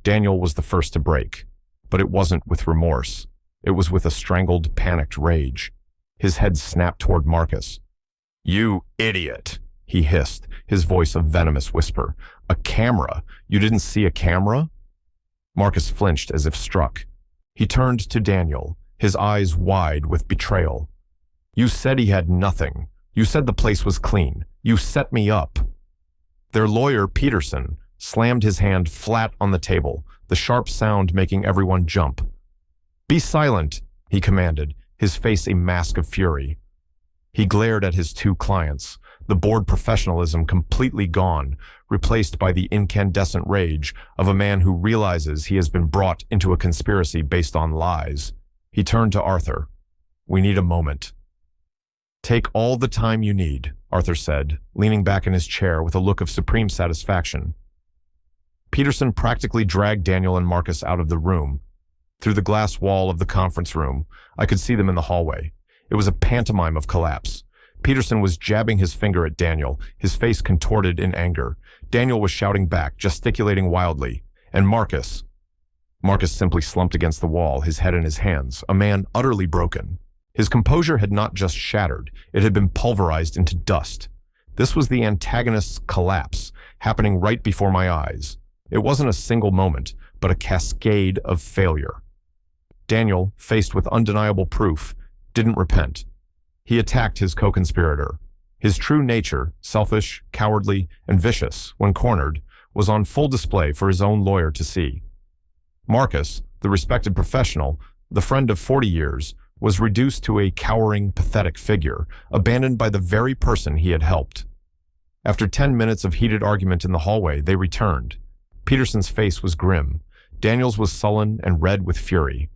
Speaker 1: Daniel was the first to break, but it wasn't with remorse. It was with a strangled, panicked rage. His head snapped toward Marcus. "You idiot," he hissed, his voice a venomous whisper. "A camera? You didn't see a camera?" Marcus flinched as if struck. He turned to Daniel, his eyes wide with betrayal. "You said he had nothing. You said the place was clean. You set me up." Their lawyer, Peterson, slammed his hand flat on the table, the sharp sound making everyone jump. "Be silent," he commanded, his face a mask of fury. He glared at his two clients, the bored professionalism completely gone, replaced by the incandescent rage of a man who realizes he has been brought into a conspiracy based on lies. He turned to Arthur. "We need a moment." "Take all the time you need," Arthur said, leaning back in his chair with a look of supreme satisfaction. Peterson practically dragged Daniel and Marcus out of the room. Through the glass wall of the conference room, I could see them in the hallway. It was a pantomime of collapse. Peterson was jabbing his finger at Daniel, his face contorted in anger. Daniel was shouting back, gesticulating wildly. And Marcus simply slumped against the wall, his head in his hands, a man utterly broken. His composure had not just shattered, it had been pulverized into dust. This was the antagonist's collapse, happening right before my eyes. It wasn't a single moment, but a cascade of failure. Daniel, faced with undeniable proof, didn't repent. He attacked his co-conspirator. His true nature, selfish, cowardly, and vicious, when cornered, was on full display for his own lawyer to see. Marcus, the respected professional, the friend of 40 years, was reduced to a cowering, pathetic figure, abandoned by the very person he had helped. After 10 minutes of heated argument in the hallway, they returned. Peterson's face was grim. Daniel's was sullen and red with fury.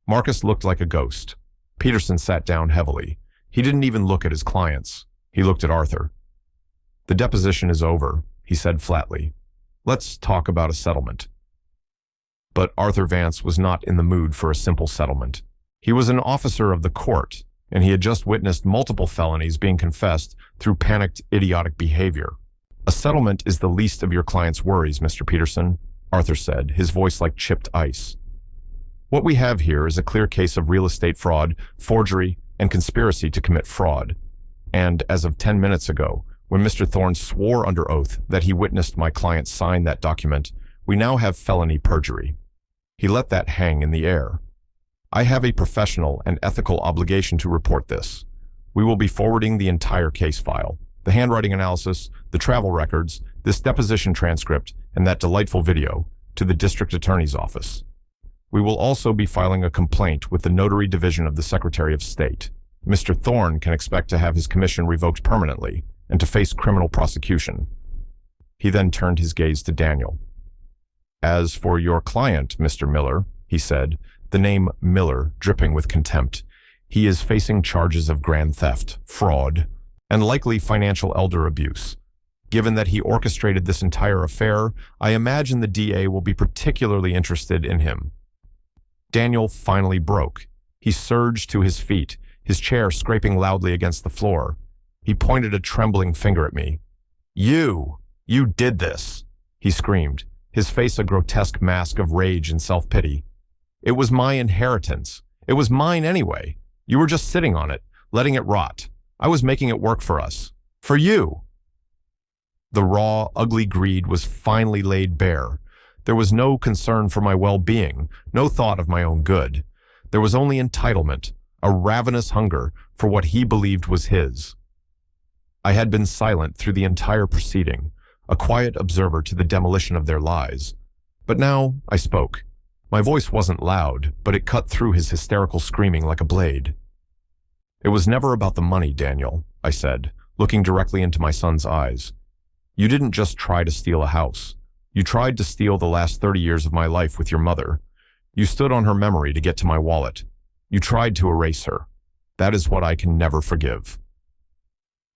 Speaker 1: Marcus looked like a ghost. Peterson sat down heavily. He didn't even look at his clients. He looked at Arthur. "The deposition is over," he said flatly. "Let's talk about a settlement." But Arthur Vance was not in the mood for a simple settlement. He was an officer of the court, and he had just witnessed multiple felonies being confessed through panicked, idiotic behavior. "A settlement is the least of your client's worries, Mr. Peterson," Arthur said, his voice like chipped ice. "What we have here is a clear case of real estate fraud, forgery, and conspiracy to commit fraud. And as of 10 minutes ago, when Mr. Thorne swore under oath that he witnessed my client sign that document, we now have felony perjury." He let that hang in the air. "I have a professional and ethical obligation to report this. We will be forwarding the entire case file, the handwriting analysis, the travel records, this deposition transcript, and that delightful video, to the district attorney's office. We will also be filing a complaint with the Notary Division of the Secretary of State. Mr. Thorne can expect to have his commission revoked permanently and to face criminal prosecution." He then turned his gaze to Daniel. "As for your client, Mr. Miller," he said, the name Miller dripping with contempt, "he is facing charges of grand theft, fraud, and likely financial elder abuse. Given that he orchestrated this entire affair, I imagine the DA will be particularly interested in him." Daniel finally broke. He surged to his feet, his chair scraping loudly against the floor. He pointed a trembling finger at me. You did this," he screamed, his face a grotesque mask of rage and self-pity. "It was my inheritance. It was mine anyway. You were just sitting on it, letting it rot. I was making it work for us. For you." The raw, ugly greed was finally laid bare. There was no concern for my well-being, no thought of my own good. There was only entitlement, a ravenous hunger for what he believed was his. I had been silent through the entire proceeding, a quiet observer to the demolition of their lies. But now I spoke. My voice wasn't loud, but it cut through his hysterical screaming like a blade. "It was never about the money, Daniel," I said, looking directly into my son's eyes. "You didn't just try to steal a house. You tried to steal the last 30 years of my life with your mother. You stood on her memory to get to my wallet. You tried to erase her. That is what I can never forgive."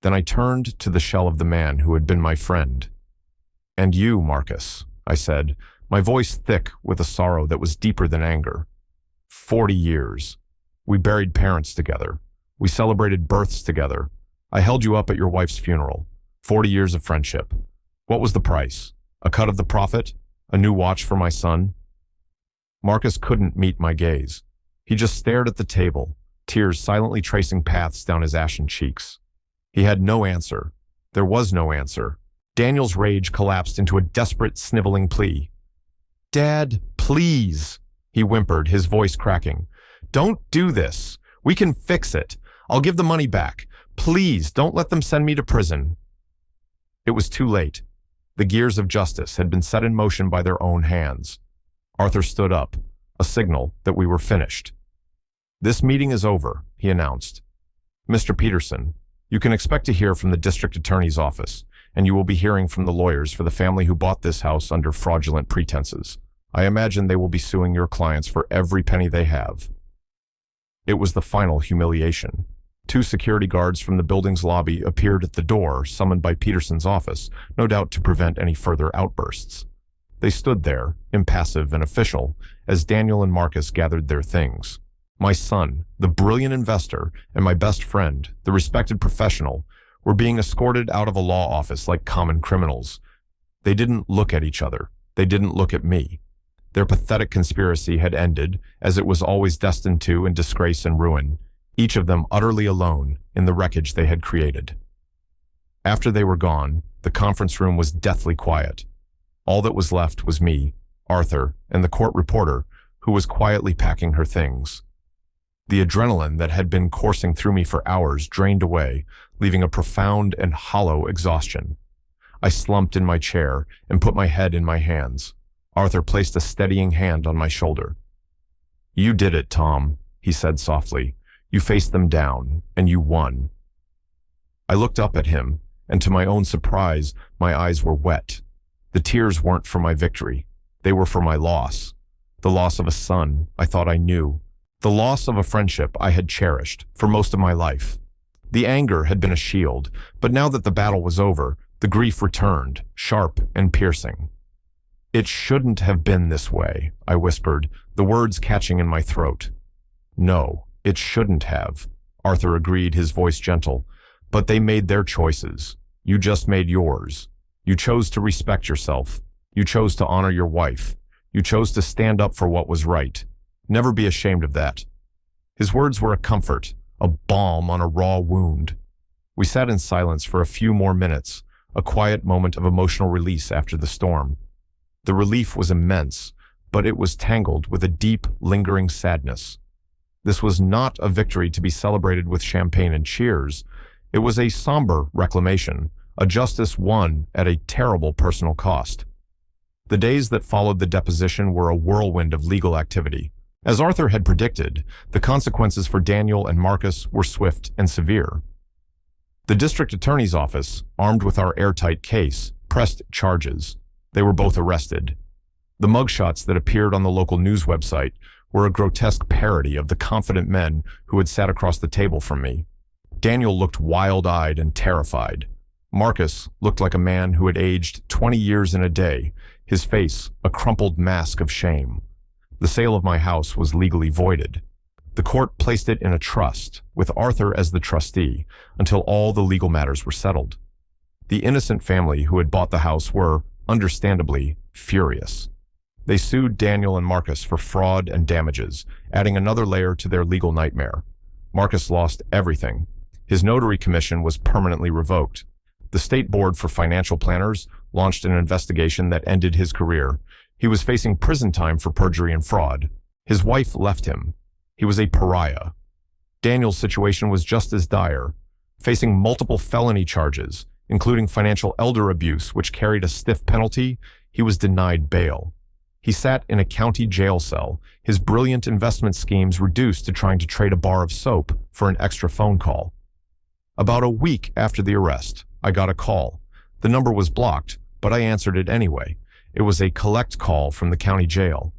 Speaker 1: Then I turned to the shell of the man who had been my friend. "And you, Marcus," I said, my voice thick with a sorrow that was deeper than anger. 40 years. We buried parents together. We celebrated births together. I held you up at your wife's funeral. 40 years of friendship. What was the price? A cut of the profit? A new watch for my son?" Marcus couldn't meet my gaze. He just stared at the table, tears silently tracing paths down his ashen cheeks. He had no answer. There was no answer. Daniel's rage collapsed into a desperate, sniveling plea. "Dad, please," he whimpered, his voice cracking. "Don't do this. We can fix it. I'll give the money back. Please, don't let them send me to prison." It was too late. The gears of justice had been set in motion by their own hands. Arthur stood up, a signal that we were finished. "This meeting is over," he announced. "Mr. Peterson, you can expect to hear from the district attorney's office, and you will be hearing from the lawyers for the family who bought this house under fraudulent pretenses. I imagine they will be suing your clients for every penny they have." It was the final humiliation. 2 security guards from the building's lobby appeared at the door, summoned by Peterson's office, no doubt to prevent any further outbursts. They stood there, impassive and official, as Daniel and Marcus gathered their things. My son, the brilliant investor, and my best friend, the respected professional, were being escorted out of a law office like common criminals. They didn't look at each other. They didn't look at me. Their pathetic conspiracy had ended, as it was always destined to, in disgrace and ruin, each of them utterly alone in the wreckage they had created. After they were gone, the conference room was deathly quiet. All that was left was me, Arthur, and the court reporter, who was quietly packing her things. The adrenaline that had been coursing through me for hours drained away, leaving a profound and hollow exhaustion. I slumped in my chair and put my head in my hands. Arthur placed a steadying hand on my shoulder. "You did it, Tom," he said softly. "You faced them down, and you won." I looked up at him, and to my own surprise, my eyes were wet. The tears weren't for my victory. They were for my loss. The loss of a son I thought I knew. The loss of a friendship I had cherished for most of my life. The anger had been a shield, but now that the battle was over, the grief returned, sharp and piercing. "It shouldn't have been this way," I whispered, the words catching in my throat. "No, it shouldn't have," Arthur agreed, his voice gentle. But they made their choices. You just made yours. You chose to respect yourself. You chose to honor your wife. You chose to stand up for what was right. Never be ashamed of that. His words were a comfort, a balm on a raw wound. We sat in silence for a few more minutes, a quiet moment of emotional release after the storm. The relief was immense, but it was tangled with a deep, lingering sadness. This was not a victory to be celebrated with champagne and cheers. It was a somber reclamation, a justice won at a terrible personal cost. The days that followed the deposition were a whirlwind of legal activity. As Arthur had predicted, the consequences for Daniel and Marcus were swift and severe. The district attorney's office, armed with our airtight case, pressed charges. They were both arrested. The mugshots that appeared on the local news website were a grotesque parody of the confident men who had sat across the table from me. Daniel looked wild-eyed and terrified. Marcus looked like a man who had aged 20 years in a day, his face a crumpled mask of shame. The sale of my house was legally voided. The court placed it in a trust, with Arthur as the trustee, until all the legal matters were settled. The innocent family who had bought the house were, understandably, furious. They sued Daniel and Marcus for fraud and damages, adding another layer to their legal nightmare. Marcus lost everything. His notary commission was permanently revoked. The State Board for Financial Planners launched an investigation that ended his career. He was facing prison time for perjury and fraud. His wife left him. He was a pariah. Daniel's situation was just as dire, facing multiple felony charges, including financial elder abuse, which carried a stiff penalty. He was denied bail. He sat in a county jail cell, his brilliant investment schemes reduced to trying to trade a bar of soap for an extra phone call. About a week after the arrest, I got a call. The number was blocked, but I answered it anyway. It was a collect call from the county jail.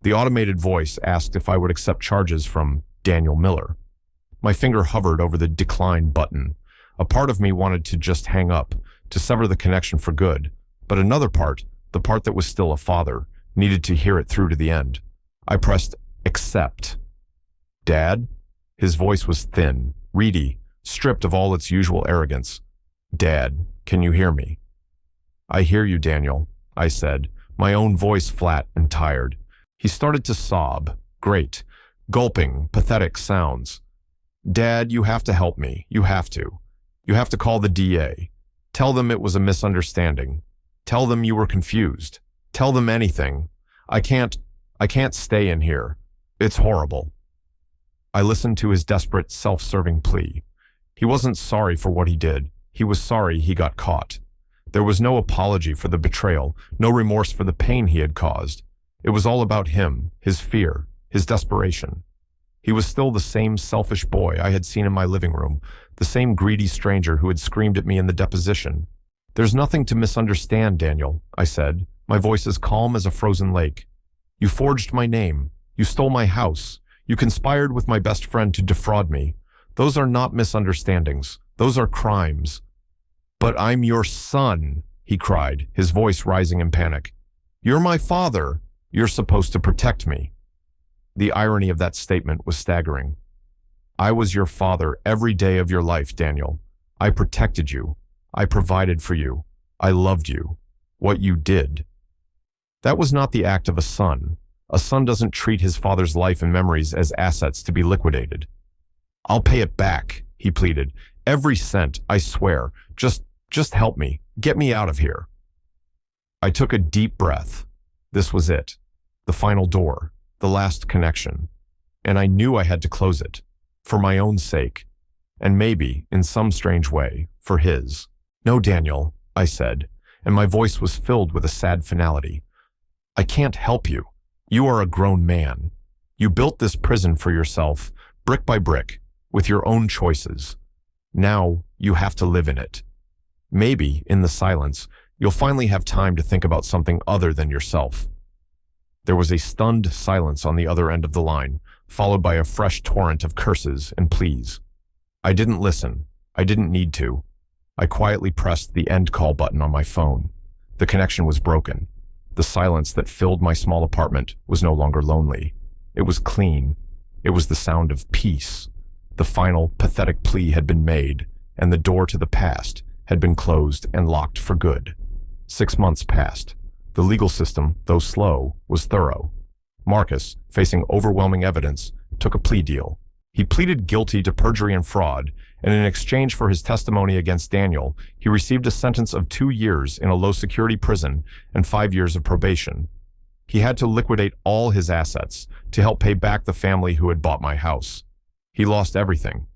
Speaker 1: The automated voice asked if I would accept charges from Daniel Miller. My finger hovered over the decline button. A part of me wanted to just hang up, to sever the connection for good, but another part, the part that was still a father, needed to hear it through to the end. I pressed accept. Dad? His voice was thin, reedy, stripped of all its usual arrogance. Dad, can you hear me? I hear you, Daniel, I said, my own voice flat and tired. He started to sob, great, gulping, pathetic sounds. Dad, you have to help me. You have to. You have to call the DA. Tell them it was a misunderstanding. Tell them you were confused. Tell them anything. I can't stay in here. It's horrible. I listened to his desperate, self-serving plea. He wasn't sorry for what he did. He was sorry he got caught. There was no apology for the betrayal, no remorse for the pain he had caused. It was all about him, his fear, his desperation. He was still the same selfish boy I had seen in my living room, the same greedy stranger who had screamed at me in the deposition. There's nothing to misunderstand, Daniel, I said, my voice as calm as a frozen lake. You forged my name. You stole my house. You conspired with my best friend to defraud me. Those are not misunderstandings. Those are crimes. But I'm your son, he cried, his voice rising in panic. You're my father. You're supposed to protect me. The irony of that statement was staggering. I was your father every day of your life, Daniel. I protected you. I provided for you. I loved you. What you did. That was not the act of a son. A son doesn't treat his father's life and memories as assets to be liquidated. I'll pay it back, he pleaded. Every cent, I swear. Just help me. Get me out of here. I took a deep breath. This was it. The final door. The last connection. And I knew I had to close it. For my own sake. And maybe, in some strange way, for his. No, Daniel, I said, and my voice was filled with a sad finality. I can't help you. You are a grown man. You built this prison for yourself, brick by brick, with your own choices. Now you have to live in it. Maybe, in the silence, you'll finally have time to think about something other than yourself. There was a stunned silence on the other end of the line, followed by a fresh torrent of curses and pleas. I didn't listen. I didn't need to. I quietly pressed the end call button on my phone. The connection was broken. The silence that filled my small apartment was no longer lonely. It was clean. It was the sound of peace. The final, pathetic plea had been made, and the door to the past had been closed and locked for good. 6 months passed. The legal system, though slow, was thorough. Marcus, facing overwhelming evidence, took a plea deal. He pleaded guilty to perjury and fraud, and in exchange for his testimony against Daniel, he received a sentence of 2 years in a low-security prison and 5 years of probation. He had to liquidate all his assets to help pay back the family who had bought my house. He lost everything.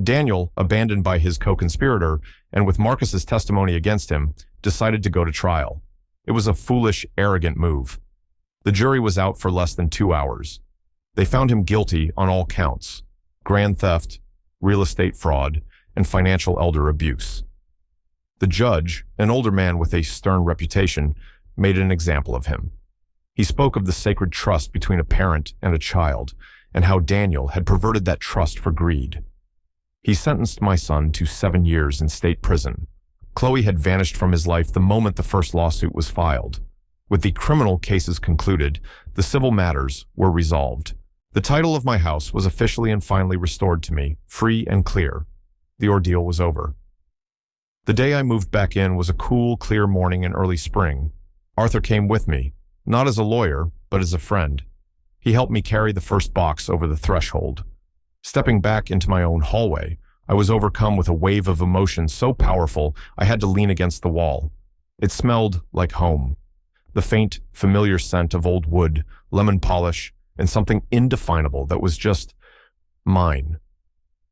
Speaker 1: Daniel, abandoned by his co-conspirator, and with Marcus's testimony against him, decided to go to trial. It was a foolish, arrogant move. The jury was out for less than 2 hours. They found him guilty on all counts: grand theft, real estate fraud, and financial elder abuse. The judge, an older man with a stern reputation, made an example of him. He spoke of the sacred trust between a parent and a child, and how Daniel had perverted that trust for greed. He sentenced my son to 7 years in state prison. Chloe had vanished from his life the moment the first lawsuit was filed. With the criminal cases concluded, the civil matters were resolved. The title of my house was officially and finally restored to me, free and clear. The ordeal was over. The day I moved back in was a cool, clear morning in early spring. Arthur came with me, not as a lawyer, but as a friend. He helped me carry the first box over the threshold. Stepping back into my own hallway, I was overcome with a wave of emotion so powerful I had to lean against the wall. It smelled like home. The faint, familiar scent of old wood, lemon polish, and something indefinable that was just mine.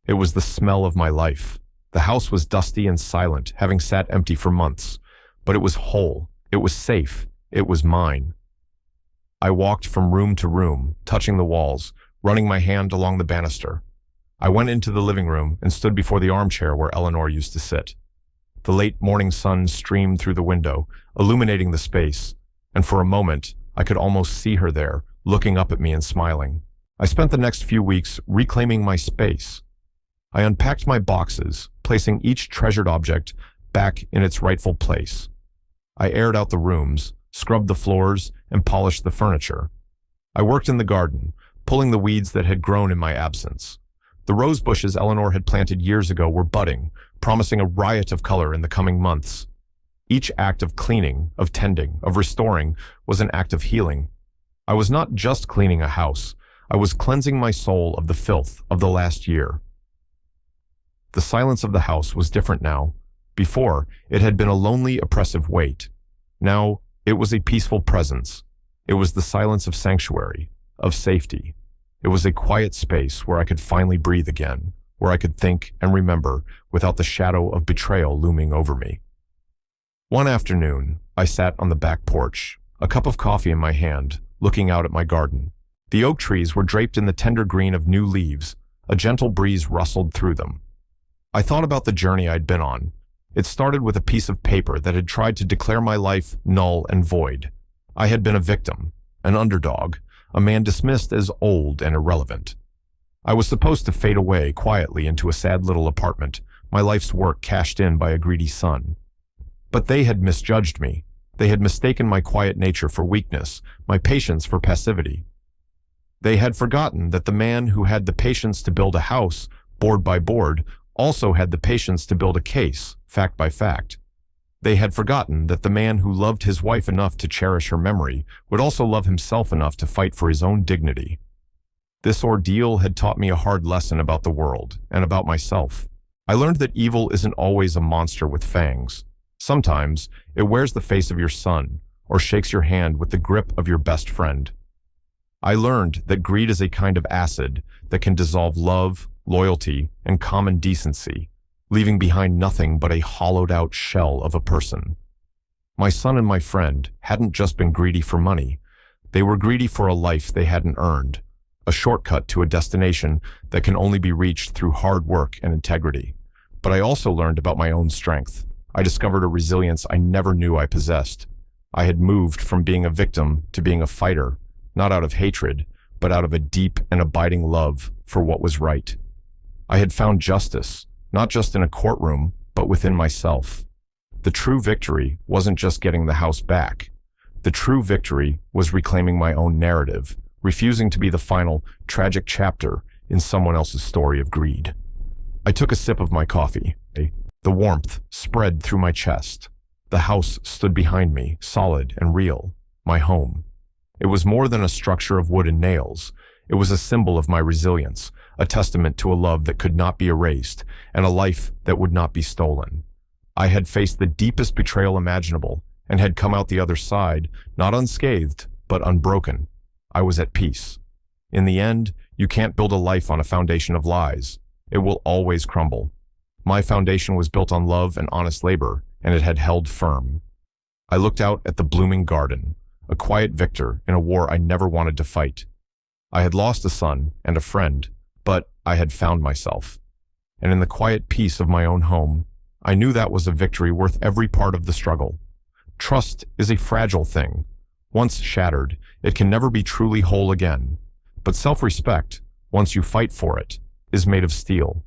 Speaker 1: It was the smell of my life. The house was dusty and silent, having sat empty for months, but it was whole. It was safe. It was mine. I walked from room to room, touching the walls, running my hand along the banister. I went into the living room and stood before the armchair where Eleanor used to sit. The late morning sun streamed through the window, illuminating the space, and for a moment, I could almost see her there, looking up at me and smiling. I spent the next few weeks reclaiming my space. I unpacked my boxes, placing each treasured object back in its rightful place. I aired out the rooms, scrubbed the floors, and polished the furniture. I worked in the garden, pulling the weeds that had grown in my absence. The rose bushes Eleanor had planted years ago were budding, promising a riot of color in the coming months. Each act of cleaning, of tending, of restoring was an act of healing. I was not just cleaning a house. I was cleansing my soul of the filth of the last year. The silence of the house was different now. Before, it had been a lonely, oppressive weight. Now, it was a peaceful presence. It was the silence of sanctuary, of safety. It was a quiet space where I could finally breathe again, where I could think and remember without the shadow of betrayal looming over me. One afternoon, I sat on the back porch, a cup of coffee in my hand, looking out at my garden. The oak trees were draped in the tender green of new leaves. A gentle breeze rustled through them. I thought about the journey I'd been on. It started with a piece of paper that had tried to declare my life null and void. I had been a victim, an underdog, a man dismissed as old and irrelevant. I was supposed to fade away quietly into a sad little apartment, my life's work cashed in by a greedy son. But they had misjudged me. They had mistaken my quiet nature for weakness, my patience for passivity. They had forgotten that the man who had the patience to build a house, board by board, also had the patience to build a case, fact by fact. They had forgotten that the man who loved his wife enough to cherish her memory would also love himself enough to fight for his own dignity. This ordeal had taught me a hard lesson about the world and about myself. I learned that evil isn't always a monster with fangs. Sometimes it wears the face of your son or shakes your hand with the grip of your best friend. I learned that greed is a kind of acid that can dissolve love, loyalty, and common decency, leaving behind nothing but a hollowed-out shell of a person. My son and my friend hadn't just been greedy for money. They were greedy for a life they hadn't earned, a shortcut to a destination that can only be reached through hard work and integrity. But I also learned about my own strength. I discovered a resilience I never knew I possessed. I had moved from being a victim to being a fighter, not out of hatred, but out of a deep and abiding love for what was right. I had found justice, not just in a courtroom, but within myself. The true victory wasn't just getting the house back. The true victory was reclaiming my own narrative, refusing to be the final, tragic chapter in someone else's story of greed. I took a sip of my coffee. The warmth spread through my chest. The house stood behind me, solid and real, my home. It was more than a structure of wood and nails. It was a symbol of my resilience, a testament to a love that could not be erased, and a life that would not be stolen. I had faced the deepest betrayal imaginable, and had come out the other side, not unscathed, but unbroken. I was at peace. In the end, you can't build a life on a foundation of lies. It will always crumble. My foundation was built on love and honest labor, and it had held firm. I looked out at the blooming garden, a quiet victor in a war I never wanted to fight. I had lost a son and a friend, but I had found myself. And in the quiet peace of my own home, I knew that was a victory worth every part of the struggle. Trust is a fragile thing. Once shattered, it can never be truly whole again. But self-respect, once you fight for it, is made of steel.